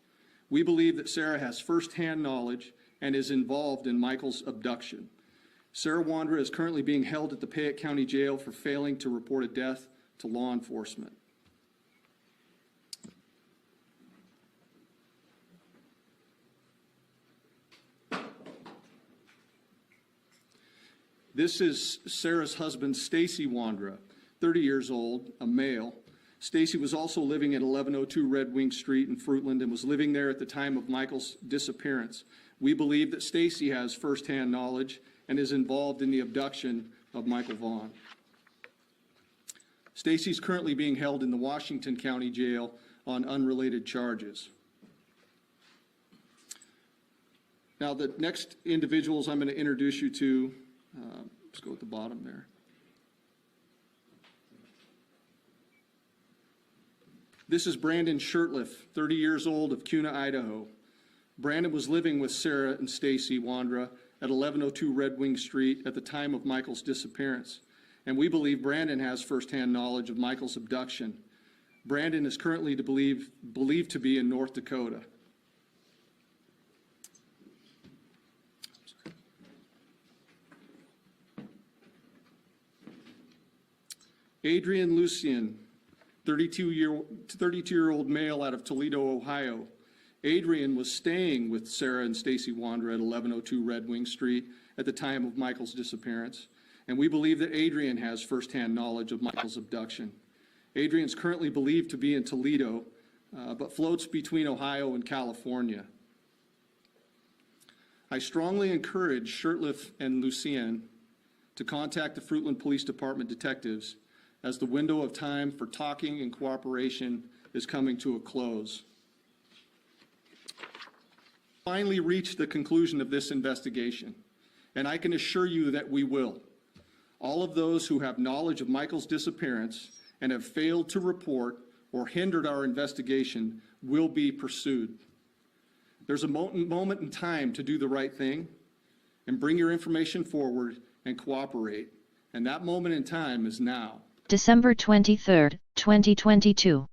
We believe that Sarah has firsthand knowledge and is involved in Michael's abduction. Sarah Wandra is currently being held at the Payette County Jail for failing to report a death to law enforcement. This is Sarah's husband, Stacy Wandra, 30 years old, a male. Stacy was also living at 1102 Red Wing Street in Fruitland and was living there at the time of Michael's disappearance. We believe that Stacy has firsthand knowledge and is involved in the abduction of Michael Vaughn. Stacy is currently being held in the Washington County Jail on unrelated charges. Now, the next individuals I'm going to introduce you to, let's go at the bottom there. This is Brandon Shirtliff, 30 years old, of Kuna, Idaho. Brandon was living with Sarah and Stacy Wandra at 1102 Red Wing Street at the time of Michael's disappearance, and we believe Brandon has firsthand knowledge of Michael's abduction. Brandon is currently believed to be in North Dakota. Adrian Lucien, 32-year-old male out of Toledo, Ohio. Adrian was staying with Sarah and Stacy Wandra at 1102 Red Wing Street at the time of Michael's disappearance, and we believe that Adrian has firsthand knowledge of Michael's abduction. Adrian is currently believed to be in Toledo, but floats between Ohio and California. I strongly encourage Shirtliff and Lucien to contact the Fruitland Police Department detectives as the window of time for talking and cooperation is coming to a close. Finally reach the conclusion of this investigation, and I can assure you that we will. All of those who have knowledge of Michael's disappearance and have failed to report or hindered our investigation will be pursued. There's a moment in time to do the right thing and bring your information forward and cooperate, and that moment in time is now. December 23, 2022.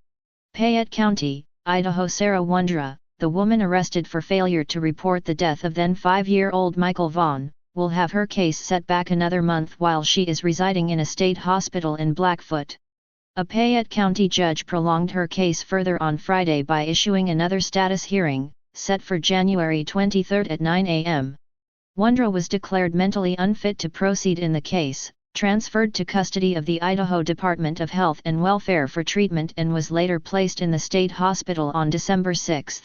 Payette County, Idaho. Sarah Wandra, the woman arrested for failure to report the death of then 5-year-old Michael Vaughn, will have her case set back another month while she is residing in a state hospital in Blackfoot. A Payette County judge prolonged her case further on Friday by issuing another status hearing, set for January 23 at 9 a.m. Wandra was declared mentally unfit to proceed in the case, transferred to custody of the Idaho Department of Health and Welfare for treatment, and was later placed in the state hospital on December 6.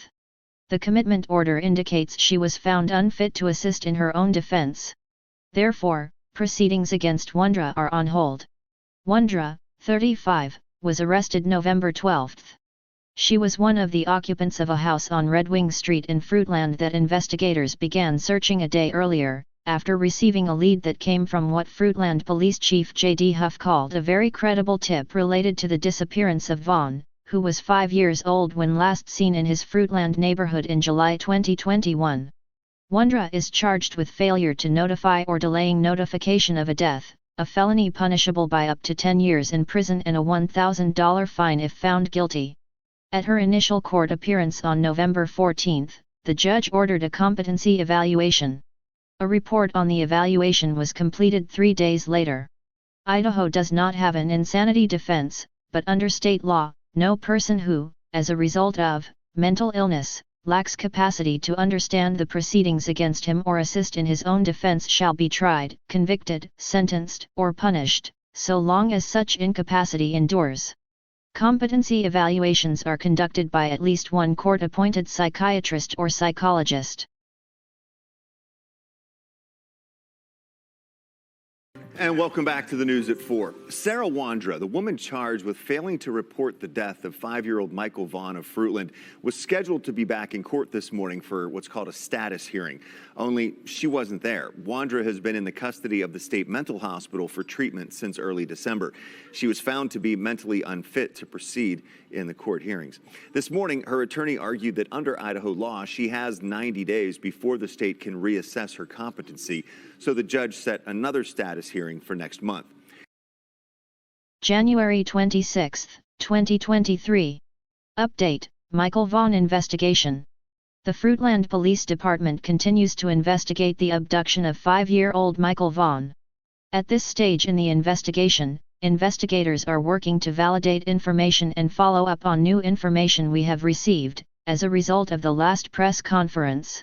The commitment order indicates she was found unfit to assist in her own defense. Therefore, proceedings against Wandra are on hold. Wandra, 35, was arrested November 12. She was one of the occupants of a house on Red Wing Street in Fruitland that investigators began searching a day earlier, after receiving a lead that came from what Fruitland Police Chief J.D. Huff called a very credible tip related to the disappearance of Vaughn, who was 5 years old when last seen in his Fruitland neighborhood in July 2021. Wandra is charged with failure to notify or delaying notification of a death, a felony punishable by up to 10 years in prison and a $1,000 fine if found guilty. At her initial court appearance on November 14, the judge ordered a competency evaluation. A report on the evaluation was completed 3 days later. Idaho does not have an insanity defense, but under state law, no person who, as a result of mental illness, lacks capacity to understand the proceedings against him or assist in his own defense shall be tried, convicted, sentenced, or punished, so long as such incapacity endures. Competency evaluations are conducted by at least one court-appointed psychiatrist or psychologist. And welcome back to the news at 4. Sarah Wandra, the woman charged with failing to report the death of 5-year-old Michael Vaughn of Fruitland, was scheduled to be back in court this morning for what's called a status hearing. Only she wasn't there. Wandra has been in the custody of the state mental hospital for treatment since early December. She was found to be mentally unfit to proceed in the court hearings. This morning, her attorney argued that under Idaho law, she has 90 days before the state can reassess her competency. So the judge set another status hearing for next month. January 26, 2023. Update: Michael Vaughn investigation. The Fruitland Police Department continues to investigate the abduction of 5-year-old Michael Vaughn. At this stage in the investigation, investigators are working to validate information and follow up on new information we have received, as a result of the last press conference.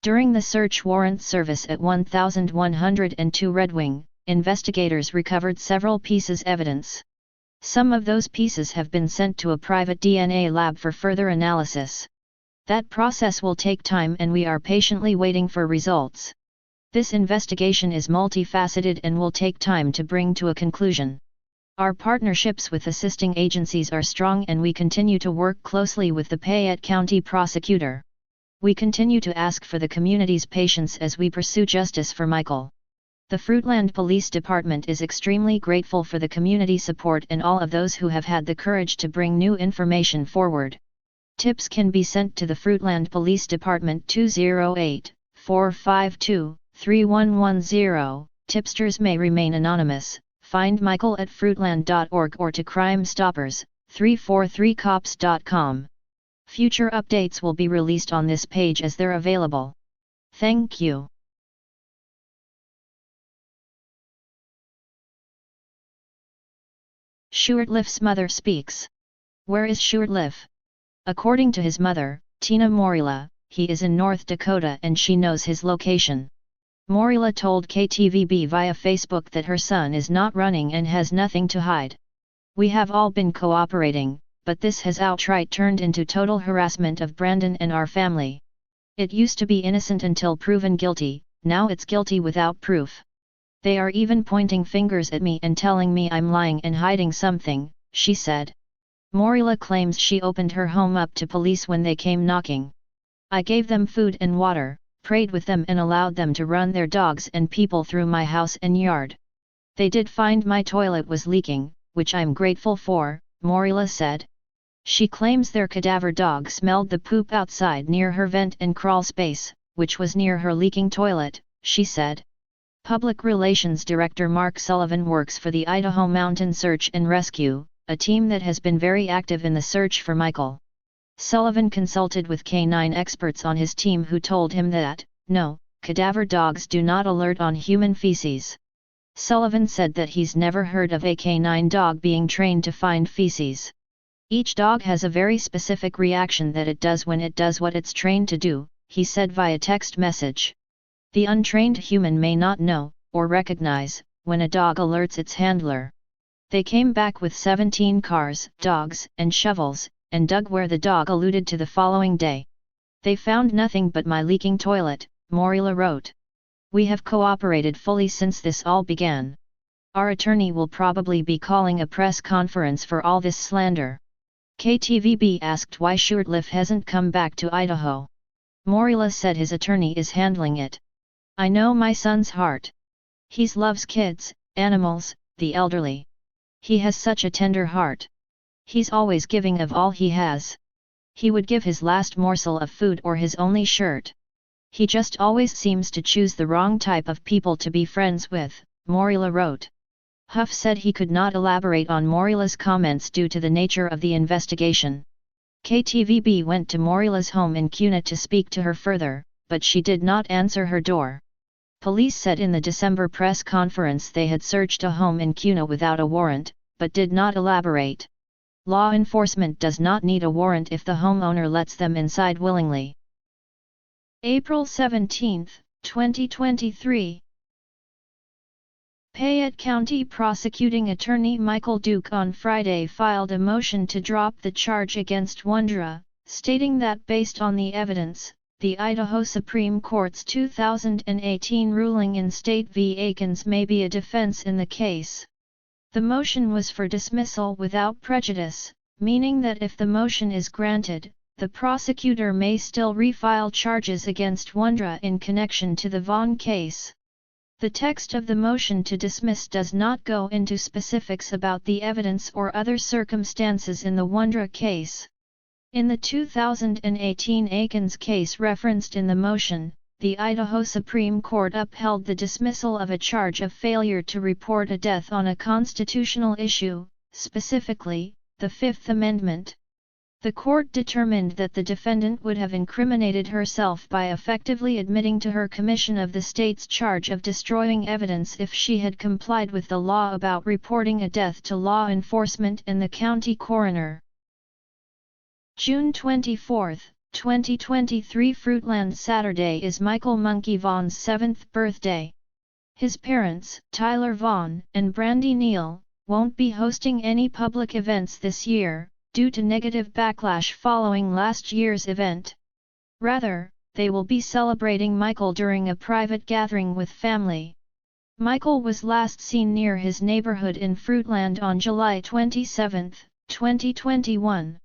During the search warrant service at 1102 Red Wing, investigators recovered several pieces evidence. Some of those pieces have been sent to a private DNA lab for further analysis. That process will take time and we are patiently waiting for results. This investigation is multifaceted and will take time to bring to a conclusion. Our partnerships with assisting agencies are strong and we continue to work closely with the Payette County prosecutor. We continue to ask for the community's patience as we pursue justice for Michael. The Fruitland Police Department is extremely grateful for the community support and all of those who have had the courage to bring new information forward. Tips can be sent to the Fruitland Police Department 208-452-3110. Tipsters may remain anonymous. Find Michael at fruitland.org or to Crime Stoppers, 343cops.com. Future updates will be released on this page as they're available. Thank you. Shurtlif's mother speaks. Where is Shurtlif? According to his mother, Tina Morila, he is in North Dakota and she knows his location. Morila told KTVB via Facebook that her son is not running and has nothing to hide. We have all been cooperating, but this has outright turned into total harassment of Brandon and our family. It used to be innocent until proven guilty, now it's guilty without proof. They are even pointing fingers at me and telling me I'm lying and hiding something, she said. Morila claims she opened her home up to police when they came knocking. I gave them food and water, prayed with them and allowed them to run their dogs and people through my house and yard. They did find my toilet was leaking, which I'm grateful for, Morila said. She claims their cadaver dog smelled the poop outside near her vent and crawl space, which was near her leaking toilet, she said. Public Relations Director Mark Sullivan works for the Idaho Mountain Search and Rescue, a team that has been very active in the search for Michael. Sullivan consulted with canine experts on his team who told him that, no, cadaver dogs do not alert on human feces. Sullivan said that he's never heard of a canine dog being trained to find feces. Each dog has a very specific reaction that it does when it does what it's trained to do, he said via text message. The untrained human may not know, or recognize, when a dog alerts its handler. They came back with 17 cars, dogs, and shovels, and dug where the dog alluded to the following day. They found nothing but my leaking toilet, Morila wrote. We have cooperated fully since this all began. Our attorney will probably be calling a press conference for all this slander. KTVB asked why Shurtliff hasn't come back to Idaho. Morila said his attorney is handling it. I know my son's heart. He loves kids, animals, the elderly. He has such a tender heart. He's always giving of all he has. He would give his last morsel of food or his only shirt. He just always seems to choose the wrong type of people to be friends with, Morila wrote. Huff said he could not elaborate on Morila's comments due to the nature of the investigation. KTVB went to Morila's home in Kuna to speak to her further, but she did not answer her door. Police said in the December press conference they had searched a home in Kuna without a warrant, but did not elaborate. Law enforcement does not need a warrant if the homeowner lets them inside willingly. April 17, 2023. Payette County prosecuting attorney Michael Duke on Friday filed a motion to drop the charge against Wondra, stating that based on the evidence, the Idaho Supreme Court's 2018 ruling in State v. Aikens may be a defense in the case. The motion was for dismissal without prejudice, meaning that if the motion is granted, the prosecutor may still refile charges against Wondra in connection to the Vaughn case. The text of the motion to dismiss does not go into specifics about the evidence or other circumstances in the Wondra case. In the 2018 Aikens case referenced in the motion, the Idaho Supreme Court upheld the dismissal of a charge of failure to report a death on a constitutional issue, specifically, the Fifth Amendment. The court determined that the defendant would have incriminated herself by effectively admitting to her commission of the state's charge of destroying evidence if she had complied with the law about reporting a death to law enforcement and the county coroner. June 24, 2023 Fruitland Saturday is Michael Monkey Vaughn's 7th birthday. His parents, Tyler Vaughn and Brandy Neal, won't be hosting any public events this year, due to negative backlash following last year's event. Rather, they will be celebrating Michael during a private gathering with family. Michael was last seen near his neighborhood in Fruitland on July 27, 2021.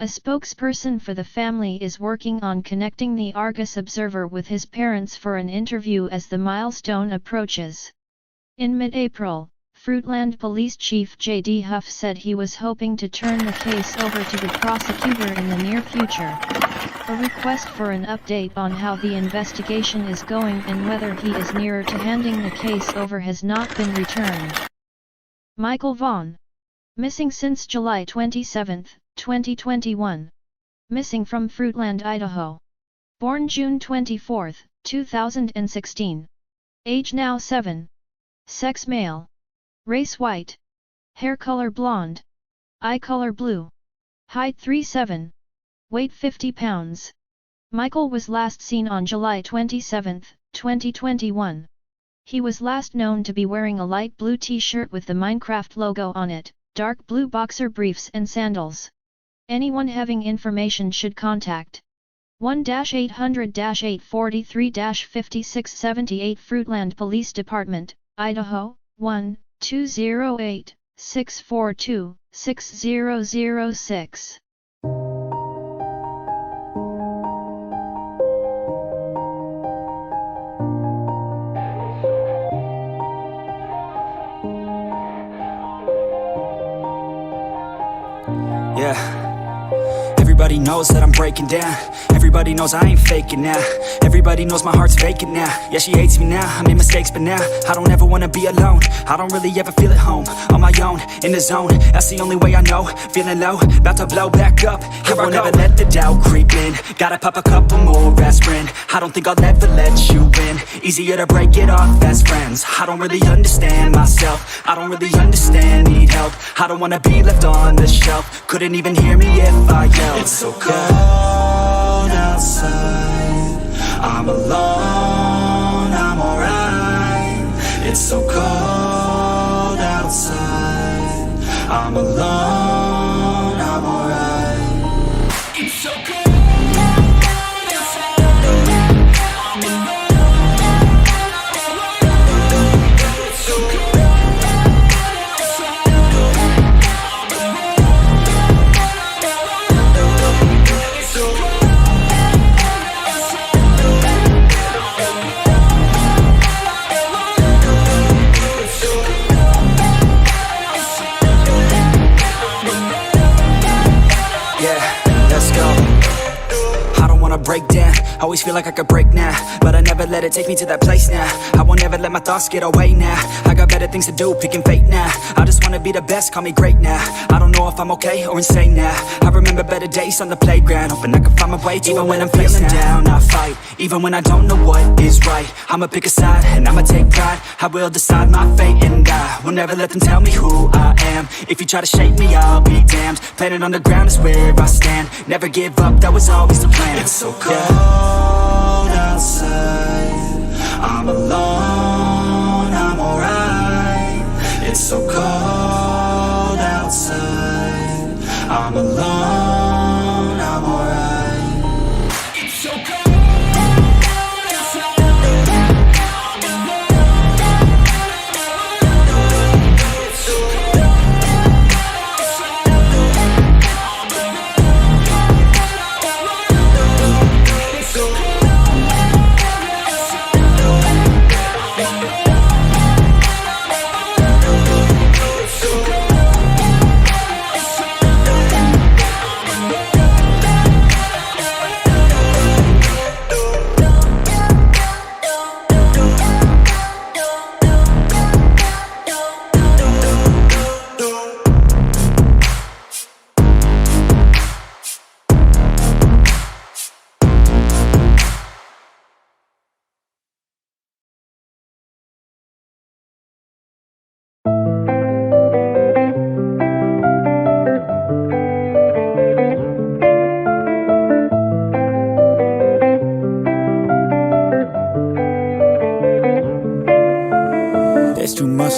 A spokesperson for the family is working on connecting the Argus Observer with his parents for an interview as the milestone approaches. In mid-April, Fruitland Police Chief J.D. Huff said he was hoping to turn the case over to the prosecutor in the near future. A request for an update on how the investigation is going and whether he is nearer to handing the case over has not been returned. Michael Vaughn. Missing since July 27, 2021. Missing from Fruitland, Idaho. Born June 24, 2016. Age now 7. Sex male. Race white. Hair color blonde. Eye color blue. Height 3'7". Weight 50 pounds. Michael was last seen on July 27, 2021. He was last known to be wearing a light blue t-shirt with the Minecraft logo on it, dark blue boxer briefs and sandals. Anyone having information should contact 1-800-843-5678 Fruitland Police Department, Idaho, 1-208-642-6006. Yeah, everybody knows that I'm breaking down. Everybody knows I ain't faking now. Everybody knows my heart's vacant now. Yeah, she hates me now, I made mistakes but now I don't ever wanna be alone. I don't really ever feel at home. On my own, in the zone, that's the only way I know. Feeling low, about to blow back up. I won't ever let the doubt creep in. Gotta pop a couple more aspirin. I don't think I'll ever let you in. Easier to break it off as friends. I don't really understand myself. I don't really understand, need help. I don't wanna be left on the shelf. Couldn't even hear me if I yelled. It's so cold outside. I'm alone, I'm alright. It's so cold outside. I'm alone, I'm alright. It's so cold. Break down, always feel like I could break now, but I never let it take me to that place now. I won't ever let my thoughts get away now. I got better things to do, picking fate now. I just wanna be the best, call me great now. I don't know if I'm okay or insane now. I remember better days on the playground, hoping I can find my way even when I'm feeling down. I fight, even when I don't know what is right. I'ma pick a side, and I'ma take pride. I will decide my fate, and I will never let them tell me who I am. If you try to shape me, I'll be damned. Planet on the ground is where I stand. Never give up, that was always the plan. It's so cold outside. I'm alone, I'm alright. It's so cold outside. I'm alone, I'm alright. It's so cold.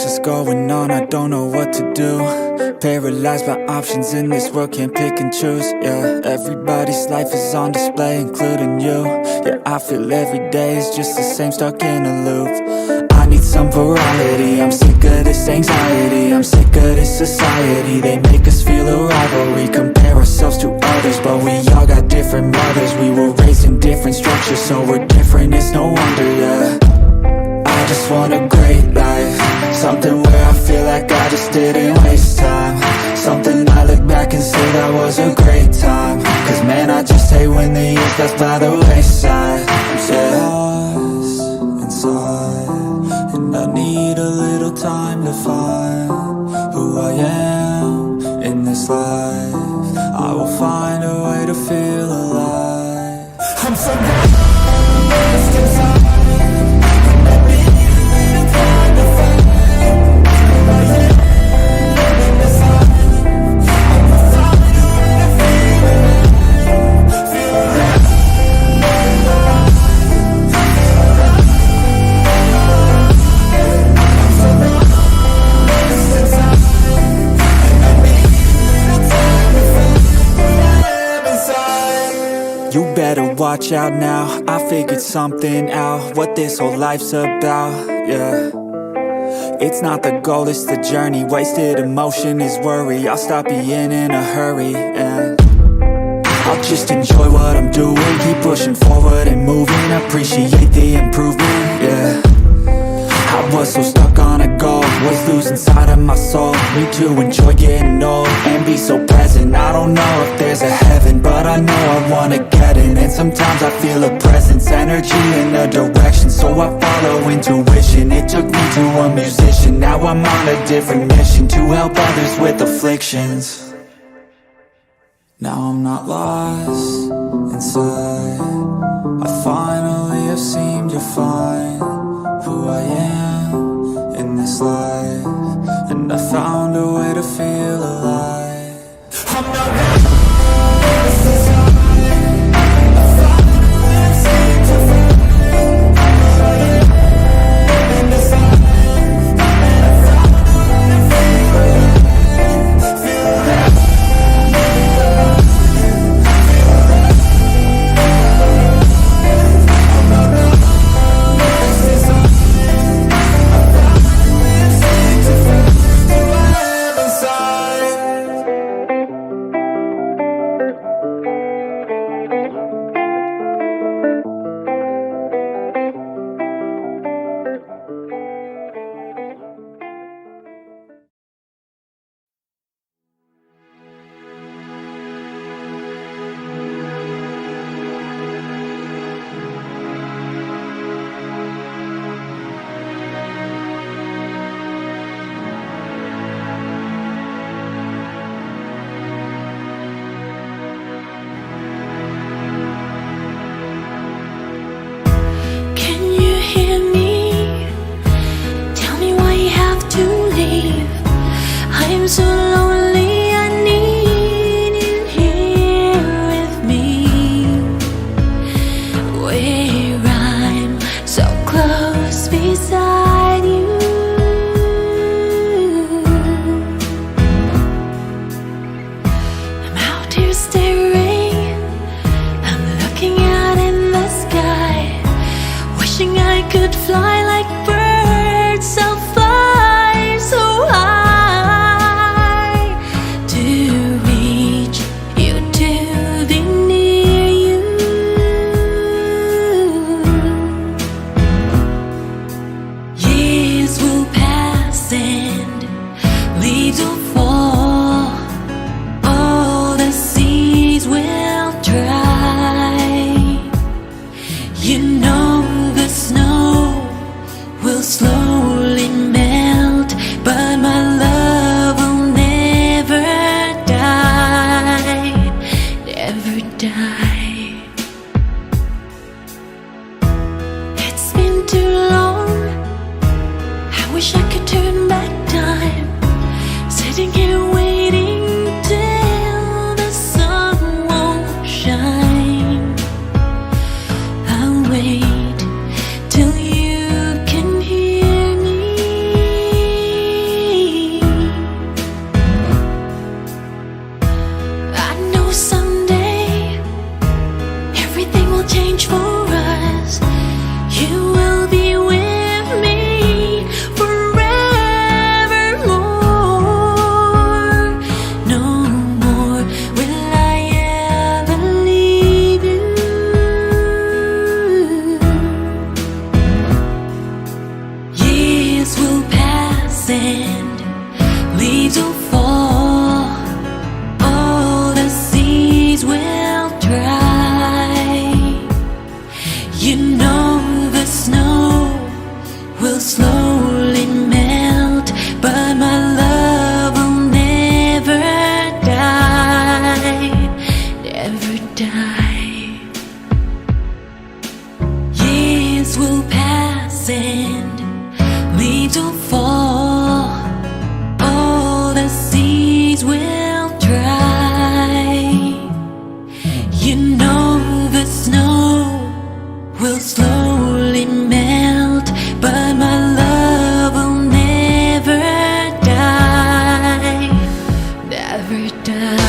much that's going on, I don't know what to do. Paralyzed by options in this world, can't pick and choose. Yeah, everybody's life is on display, including you. Yeah, I feel every day is just the same, stuck in a loop. I need some variety, I'm sick of this anxiety, I'm sick of this society. They make us feel a rivalry, compare ourselves to others, but we all got different mothers. We were raised in different structures, so we're different, it's no wonder, yeah. I just want a great life, something where I feel like I just didn't waste time, something I look back and say that was a great time. Cause man, I just hate when the years pass by the wayside. Yeah. Lost inside, and I need a little time to find who I am in this life. I will find a way to feel alive. I'm so lost inside. You better watch out now, I figured something out, what this whole life's about, yeah. It's not the goal, it's the journey, wasted emotion is worry. I'll stop being in a hurry, and I'll just enjoy what I'm doing, keep pushing forward and moving, appreciate the improvement, yeah. I was so stuck on a goal, was losing sight of my soul. Need to enjoy getting old and be so present. I don't know if there's a heaven, but I know I wanna get in. And sometimes I feel a presence, energy in a direction, so I follow intuition. It took me to a musician, now I'm on a different mission, to help others with afflictions. Now I'm not lost inside, I finally have seemed to find who I am in this life, and I found a way to feel alive. I'm not lost inside, I finally have seemed to find who I am in this life, and I found a way to feel alive, feel alive. Wait till you can hear me. never die. Years will pass and leaves will fall. All the seas will dry. You know the snow will slowly melt, but my love will never die. Never die.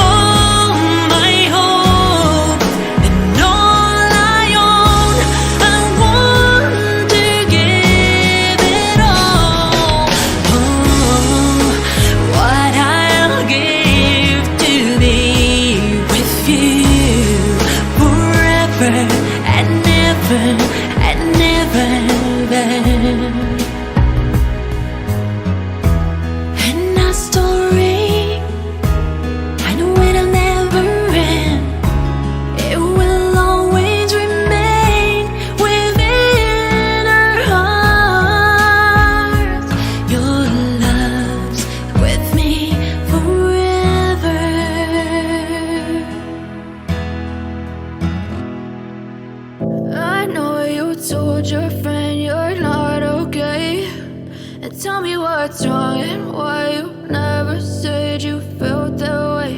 Oh, my hope and all I own, I want to give it all. Oh, what I'll give to be with you forever and never and never. And our story, I know it'll never end. It will always remain within our hearts. Your love's with me forever. I know you told your friend you're not okay, and tell me what's wrong and why you never said you felt that way.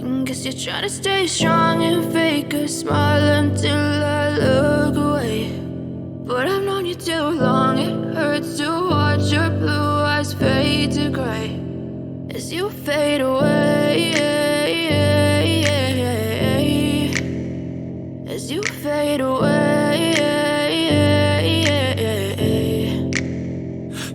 And guess you're trying to stay strong and fake a smile until I look away. But I've known you too long, it hurts to watch your blue eyes fade to gray as you fade away. As you fade away.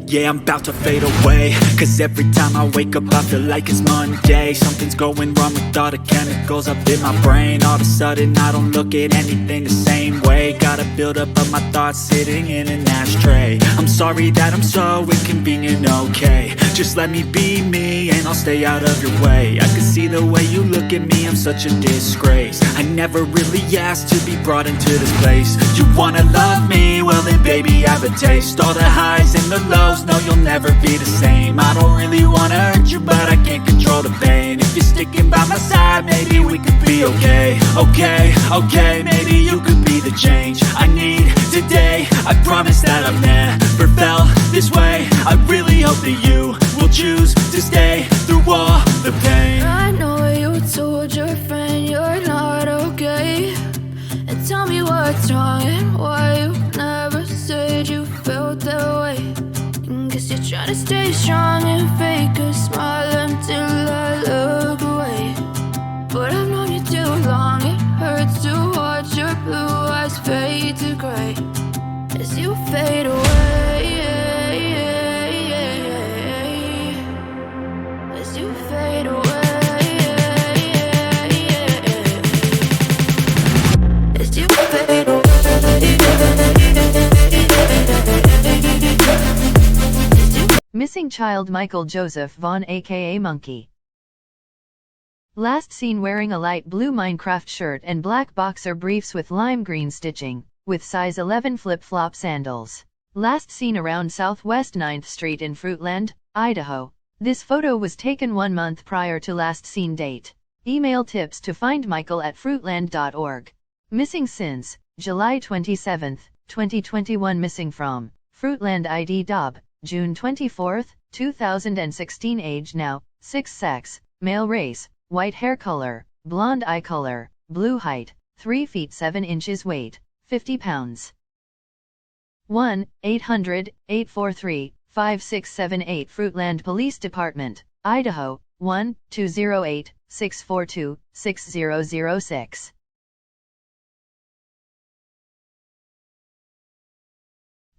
Yeah, I'm about to fade away, 'cause every time I wake up I feel like it's Monday. Something's going wrong with all the chemicals up in my brain. All of a sudden I don't look at anything the same way. Got a build up of my thoughts sitting in an ashtray. I'm sorry that I'm so inconvenient, okay. Just let me be me and I'll stay out of your way. I can see the way you look at me, I'm such a disgrace. I never really asked to be brought into this place. You wanna love me? Well then baby I have a taste. All the highs and the lows, no you'll never be the same. I don't really wanna hurt you, but I can't control the pain. If you're sticking by my side, maybe we could be okay. Okay, maybe you could be the change I need today. I promise that I've never felt this way. I really hope that you will choose to stay through all the pain. I know you told your friend you're not okay, and tell me what's wrong and why you never said you felt that way. And guess you're trying to stay strong and fake a smile until I look away. But I've known you too long, it hurts to watch your blue eyes fade to gray as you fade away. As you fade away. As you fade away. Missing child Michael Joseph Vaughn aka Monkey. Last seen wearing a light blue Minecraft shirt and black boxer briefs with lime green stitching, with size 11 flip-flop sandals. Last seen around Southwest 9th Street in Fruitland, Idaho. This photo was taken 1 month prior to last seen date. Email tips to find Michael at fruitland.org. Missing since July 27, 2021. Missing from Fruitland ID Dob, June 24, 2016. Age now, 6 sex, male race, white hair color, blonde eye color, blue height, 3 feet 7 inches weight, 50 pounds. 1-800-843-5678 Fruitland Police Department, Idaho, 1-208-642-6006.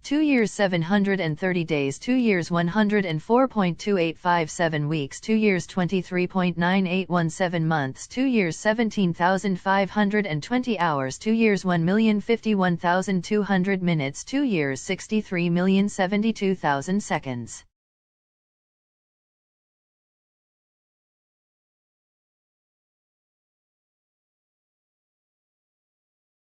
2 years 730 days, 2 years 104.2857 weeks, 2 years 23.9817 months, 2 years 17,520 hours, 2 years 1,051,200 minutes, 2 years 63,072,000 seconds.